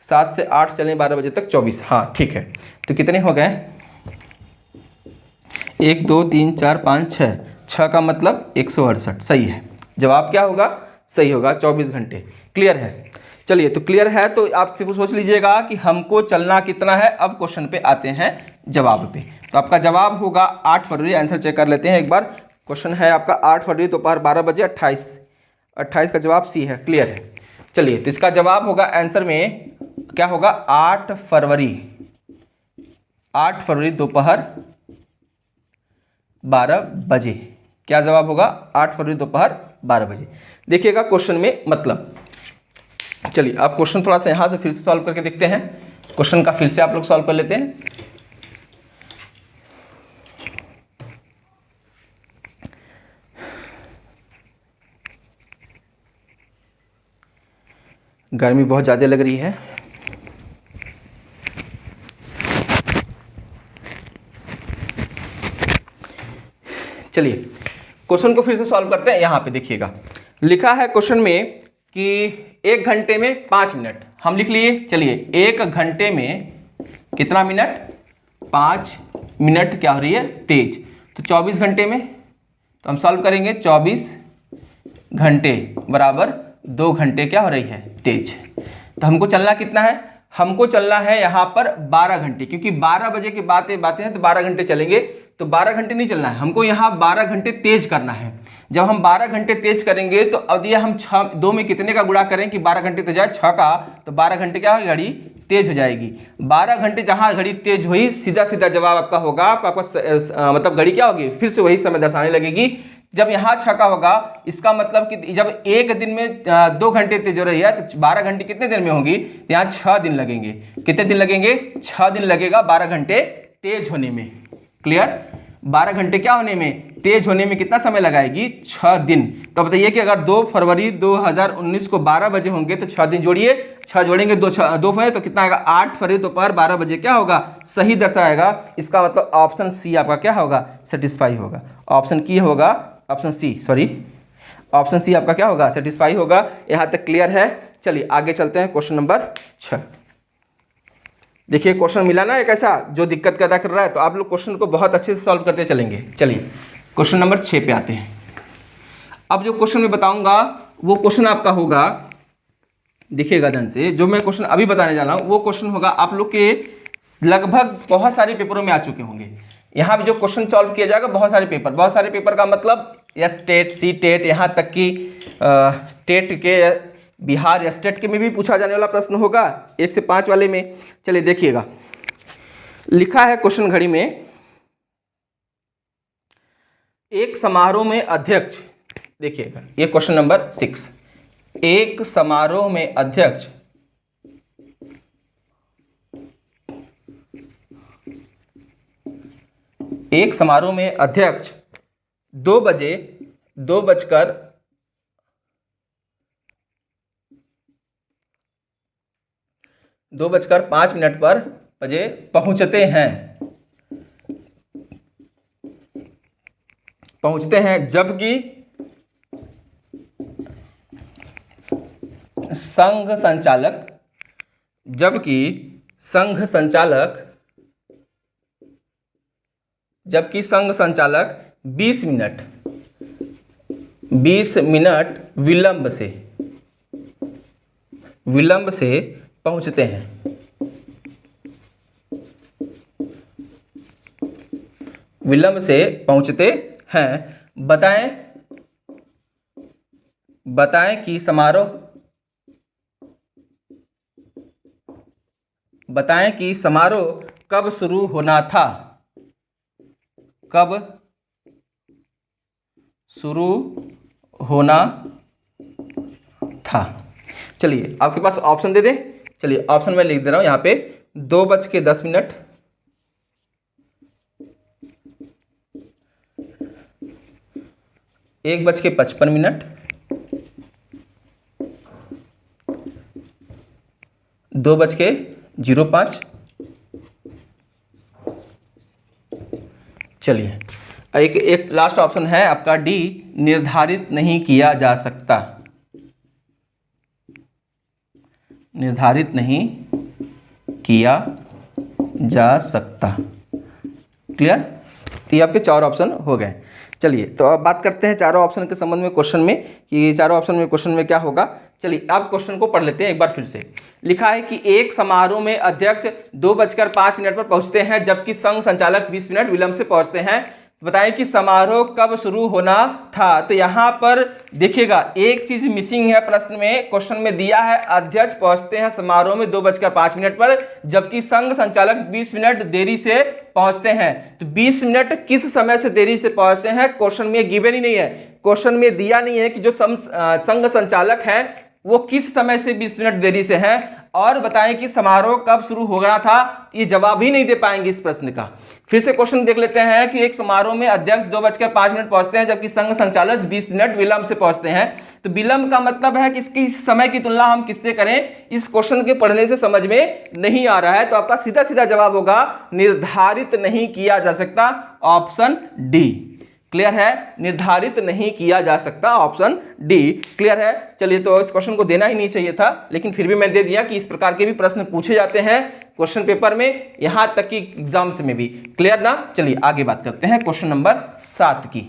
7 से 8 चलेंगे 12 बजे तक 24। हाँ ठीक है, तो कितने हो गए, 1 2 3 4 5 6, 6 का मतलब 168, सही है। जवाब क्या होगा, सही होगा 24 घंटे। क्लियर है। चलिए, तो क्लियर है, तो आप सिर्फ सोच लीजिएगा कि हमको चलना कितना है। अब क्वेश्चन पे आते हैं, जवाब पे। तो आपका जवाब होगा 8 फरवरी। आंसर चेक कर लेते हैं एक बार। क्वेश्चन है आपका 8 फरवरी दोपहर 12 बजे 28 का जवाब सी है। क्लियर है। चलिए, तो इसका जवाब होगा आंसर में क्या होगा, 8 फरवरी दोपहर 12 बजे। क्या जवाब होगा, 8 फरवरी दोपहर 12 बजे। देखिएगा क्वेश्चन में मतलब। चलिए, आप क्वेश्चन थोड़ा सा यहाँ से फिर से सॉल्व करके देखते हैं। क्वेश्चन का फिर से आप लोग सॉल्व कर लेते हैं। गर्मी बहुत ज़्यादा लग रही है। चलिए, क्वेश्चन को फिर से सॉल्व करते हैं। यहाँ पे देखिएगा, लिखा है क्वेश्चन में कि 1 घंटे में 5 मिनट। हम लिख लिए। चलिए, 1 घंटे में कितना मिनट, 5 मिनट क्या हो रही है, तेज। तो 24 घंटे में, तो हम सॉल्व करेंगे, 24 घंटे बराबर 2 घंटे क्या हो रही है, तेज। तो हमको चलना कितना है, हमको चलना है यहाँ पर 12 घंटे, क्योंकि 12 बजे की बातें हैं, तो 12 घंटे चलेंगे। तो 12 घंटे नहीं चलना है, हमको यहाँ 12 घंटे तेज करना है। जब हम 12 घंटे तेज करेंगे, तो अब ये हम 2 में कितने का गुणा करें कि 12 घंटे तो जाए 6 का, तो 12 घंटे क्या घड़ी तेज हो जाएगी। 12 घंटे जहाँ घड़ी तेज हुई, सीधा सीधा जवाब आपका होगा, आपका मतलब घड़ी क्या होगी, फिर से वही समय दर्शाने लगेगी। जब यहाँ 6 का होगा, इसका मतलब कि जब एक दिन में 2 घंटे तेज हो रही है, तो 12 घंटे कितने दिन में होंगी, यहाँ 6 दिन लगेंगे। कितने दिन लगेंगे, 6 दिन लगेगा 12 घंटे तेज होने में। क्लियर। 12 घंटे क्या होने में, तेज होने में कितना समय लगाएगी, 6 दिन। तो बताइए कि अगर 2 फरवरी 2019 को 12 बजे होंगे, तो 6 दिन जोड़िए, 6 जोड़ेंगे 2 में, तो कितना आएगा, 8 फरवरी दोपहर 12 बजे क्या होगा, सही दर्शाएगा। इसका मतलब ऑप्शन सी आपका क्या होगा, सेटिस्फाई होगा। ऑप्शन की होगा, option C, sorry, option C आपका क्या होगा, सेटिस्फाई होगा। यहाँ तक क्लियर है। चलिए आगे चलते हैं, क्वेश्चन नंबर 6। देखिए, क्वेश्चन मिला ना एक ऐसा जो दिक्कत पैदा कर रहा है, तो आप लोग क्वेश्चन को बहुत अच्छे से सॉल्व करते चलेंगे। चलिए, क्वेश्चन नंबर 6 पे आते हैं। अब जो क्वेश्चन मैं बताऊंगा वो क्वेश्चन आपका होगा, देखिएगा ध्यान से, जो मैं क्वेश्चन अभी बताने जा रहा हूँ वो क्वेश्चन होगा आप लोग के लगभग बहुत सारे पेपरों में आ चुके होंगे। यहाँ पे जो क्वेश्चन सॉल्व किया जाएगा, बहुत सारे पेपर का मतलब एस टेट, सी टेट, यहाँ तक कि टेट के, बिहार या स्टेट के में भी पूछा जाने वाला प्रश्न होगा, 1 से 5 वाले में। चलिए देखिएगा, लिखा है क्वेश्चन घड़ी में, एक समारोह में अध्यक्ष, देखिएगा ये क्वेश्चन नंबर 6, एक समारोह में अध्यक्ष एक समारोह में अध्यक्ष 2 बजकर 5 मिनट पर बजे पहुंचते हैं, जबकि संघ संचालक, जबकि संघ संचालक 20 मिनट विलंब से पहुंचते हैं। बताएं कि समारोह कब शुरू होना था। चलिए आपके पास ऑप्शन दे दें। चलिए ऑप्शन में लिख दे रहा हूं यहाँ पे 2:10, 1:55, 2:05। चलिए एक लास्ट ऑप्शन है आपका डी, निर्धारित नहीं किया जा सकता। क्लियर? तो ये आपके 4 ऑप्शन हो गए। चलिए तो अब बात करते हैं चारों ऑप्शन के संबंध में क्वेश्चन में कि चारों ऑप्शन में क्वेश्चन में क्या होगा। चलिए अब क्वेश्चन को पढ़ लेते हैं एक बार फिर से। लिखा है कि एक समारोह में अध्यक्ष 2:05 पर पहुंचते हैं, जबकि संघ संचालक 20 मिनट विलंब से पहुंचते हैं। बताएं कि समारोह कब शुरू होना था। तो यहाँ पर देखिएगा एक चीज मिसिंग है प्रश्न में। क्वेश्चन में दिया है अध्यक्ष पहुंचते हैं समारोह में 2:05 पर, जबकि संघ संचालक 20 मिनट देरी से पहुंचते हैं। तो 20 मिनट किस समय से देरी से पहुंचते हैं क्वेश्चन में गिवन ही नहीं है। क्वेश्चन में दिया नहीं है कि जो संघ संचालक है वो किस समय से 20 मिनट देरी से है, और बताएं कि समारोह कब शुरू हो गया था। ये जवाब ही नहीं दे पाएंगे इस प्रश्न का। फिर से क्वेश्चन देख लेते हैं कि एक समारोह में अध्यक्ष 2:05 पहुंचते हैं, जबकि संघ संचालक 20 मिनट विलंब से पहुंचते हैं। तो विलंब का मतलब है कि इसकी समय की तुलना हम किससे करें, इस क्वेश्चन के पढ़ने से समझ में नहीं आ रहा है। तो आपका सीधा सीधा जवाब होगा निर्धारित नहीं किया जा सकता, ऑप्शन डी। क्लियर है? निर्धारित नहीं किया जा सकता, ऑप्शन डी। क्लियर है? चलिए तो इस क्वेश्चन को देना ही नहीं चाहिए था, लेकिन फिर भी मैं दे दिया कि इस प्रकार के भी प्रश्न पूछे जाते हैं क्वेश्चन पेपर में, यहां तक कि एग्जाम्स में भी। क्लियर ना? चलिए आगे बात करते हैं क्वेश्चन नंबर 7 की।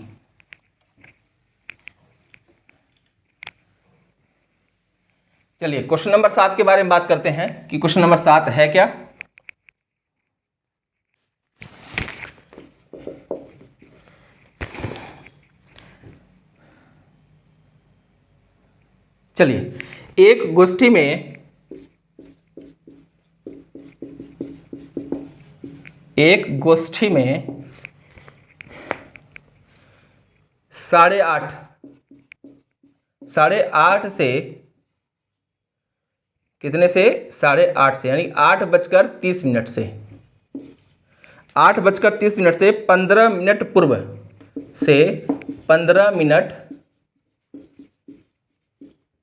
चलिए क्वेश्चन नंबर 7 के बारे में बात करते हैं कि क्वेश्चन नंबर 7 है क्या। चलिए एक गोष्ठी में 8:30 से कितने से 8:30 से यानी 8:30 से 8:30 से 15 मिनट पूर्व से 15 मिनट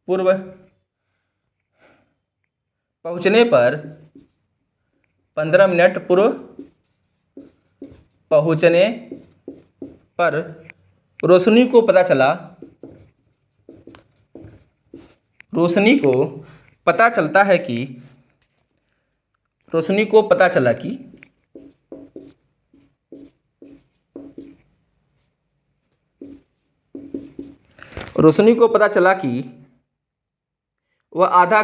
पूर्व पहुंचने पर 15 मिनट पूर्व पहुंचने पर रोशनी को पता चला कि वह आधा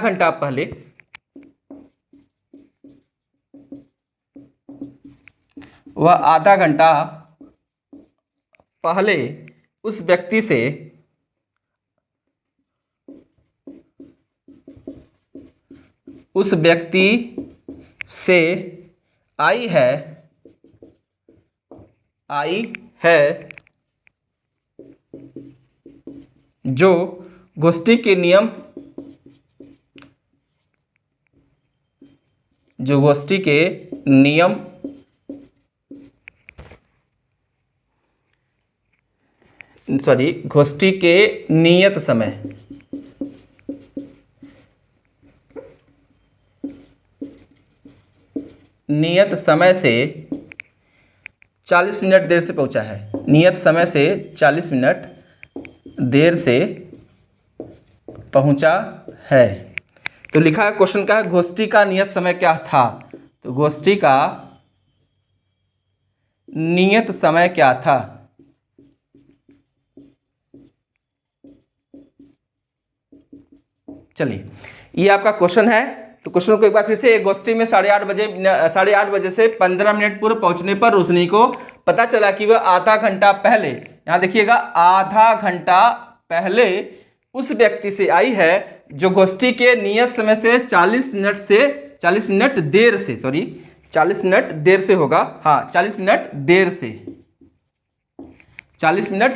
घंटा पहले उस व्यक्ति से आई है जो गोष्ठी के नियम गोष्ठी के नियत समय से 40 मिनट देर से पहुंचा है। नियत समय से 40 मिनट देर से पहुंचा है। तो लिखा है क्वेश्चन का है गोष्ठी का नियत समय क्या था। तो गोष्ठी का नियत समय क्या था। चलिए ये आपका क्वेश्चन है। तो क्वेश्चन को एक बार फिर से, एक गोष्ठी में 8:30 बजे से 15 मिनट पूर्व पहुंचने पर रोशनी को पता चला कि वह आधा घंटा पहले, यहां देखिएगा आधा घंटा पहले उस व्यक्ति से आई है जो गोष्ठी के नियत समय से 40 मिनट देर से होगा। हाँ 40 मिनट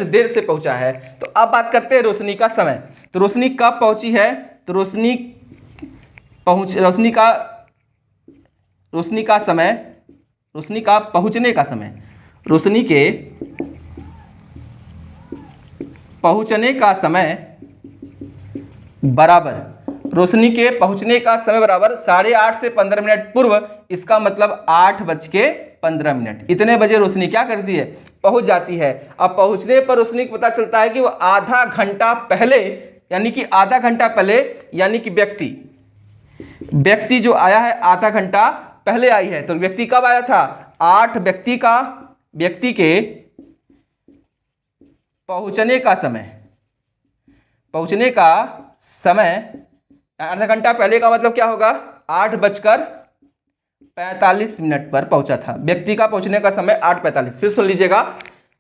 देर से पहुंचा है। तो अब बात करते हैं रोशनी का समय। तो रोशनी कब पहुंची है। तो रोशनी का समय, रोशनी का पहुंचने का समय, रोशनी के पहुंचने का समय बराबर, रोशनी के पहुंचने का समय बराबर 8:30 से 15 मिनट पूर्व, इसका मतलब 8:15। इतने बजे रोशनी क्या करती है, पहुंच जाती है। अब पहुंचने पर रोशनी को पता चलता है कि वो आधा घंटा पहले, यानी कि आधा घंटा पहले, यानी कि व्यक्ति जो आया है आधा घंटा पहले आई है। तो व्यक्ति कब आया था, 8 व्यक्ति के पहुंचने का समय आधा घंटा पहले का मतलब क्या होगा, 8:45 पर पहुंचा था। व्यक्ति का पहुंचने का समय 8:45। फिर सुन लीजिएगा,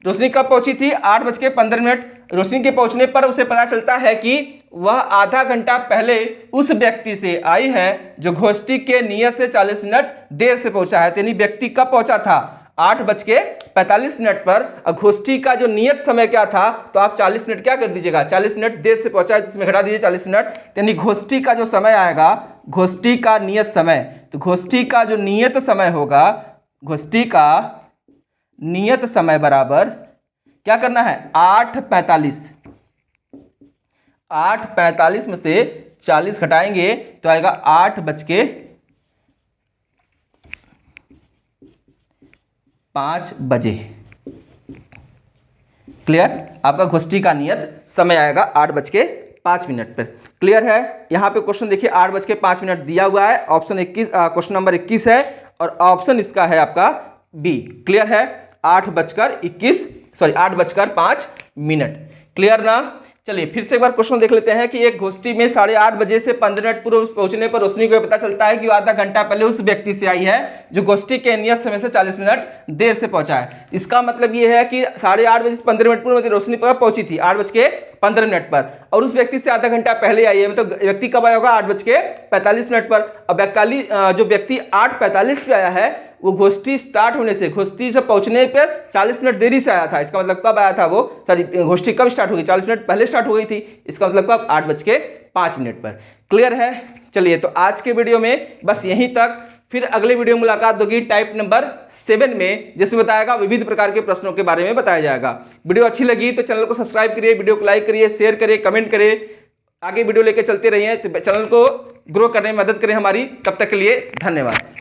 रोशनी कब पहुंची थी, 8:15। रोशनी के पहुंचने पर उसे पता चलता है कि वह आधा घंटा पहले उस व्यक्ति से आई है जो गोष्ठी के नियत से 40 मिनट देर से पहुंचा है। यानी व्यक्ति कब पहुंचा था, 8:45 पर। और गोष्ठी का जो नियत समय क्या था, तो आप 40 मिनट क्या कर दीजिएगा, 40 मिनट देर से पहुंचा है, इसमें घटा दीजिए 40 मिनट। यानी गोष्ठी का जो समय आएगा, गोष्ठी का नियत समय, तो गोष्ठी का जो नियत समय होगा, गोष्ठी का नियत समय बराबर क्या करना है, 8:45 में से 40 घटाएंगे तो आएगा 8:05। क्लियर, आपका गोष्ठी का नियत समय आएगा 8:05 पर। क्लियर है। यहां पे क्वेश्चन देखिए 8:05 दिया हुआ है। ऑप्शन 21, क्वेश्चन नंबर 21 है और ऑप्शन इसका है आपका बी। क्लियर है, 8:05। क्लियर ना। चलिए फिर से एक बार क्वेश्चन देख लेते हैं कि एक गोष्ठी में 8:30 बजे से 15 मिनट पूर्व पहुंचने पर रोशनी को पता चलता है कि वो आधा घंटा पहले उस व्यक्ति से आई है जो गोष्ठी के नियत समय से 40 मिनट देर से पहुंचा है। इसका मतलब ये है कि 8:30 बजे से 15 मिनट पूर्व रोशनी पर पहुंची थी 8:15 पर, और उस व्यक्ति से आधा घंटा पहले आई है। मतलब व्यक्ति कब आया होगा, 8:45 पर। अब जो व्यक्ति 8:45 पे आया है वो गोष्ठी स्टार्ट होने से, गोष्ठी से पहुंचने पर 40 मिनट देरी से आया था। इसका मतलब कब आया था वो, सॉरी गोष्ठी कब स्टार्ट होगी, 40 मिनट पहले स्टार्ट हो गई थी। इसका मतलब कब, 8:05 पर। क्लियर है। चलिए तो आज के वीडियो में बस यहीं तक। फिर अगले वीडियो मुलाकात होगी टाइप नंबर 7 में, जिसमें बताएगा विविध प्रकार के प्रश्नों के बारे में बताया जाएगा। वीडियो अच्छी लगी तो चैनल को सब्सक्राइब करिए, वीडियो को लाइक करिए, शेयर करिए, कमेंट करिए। आगे वीडियो लेकर चलते रहिए, तो चैनल को ग्रो करने में मदद करें हमारी। तब तक के लिए धन्यवाद।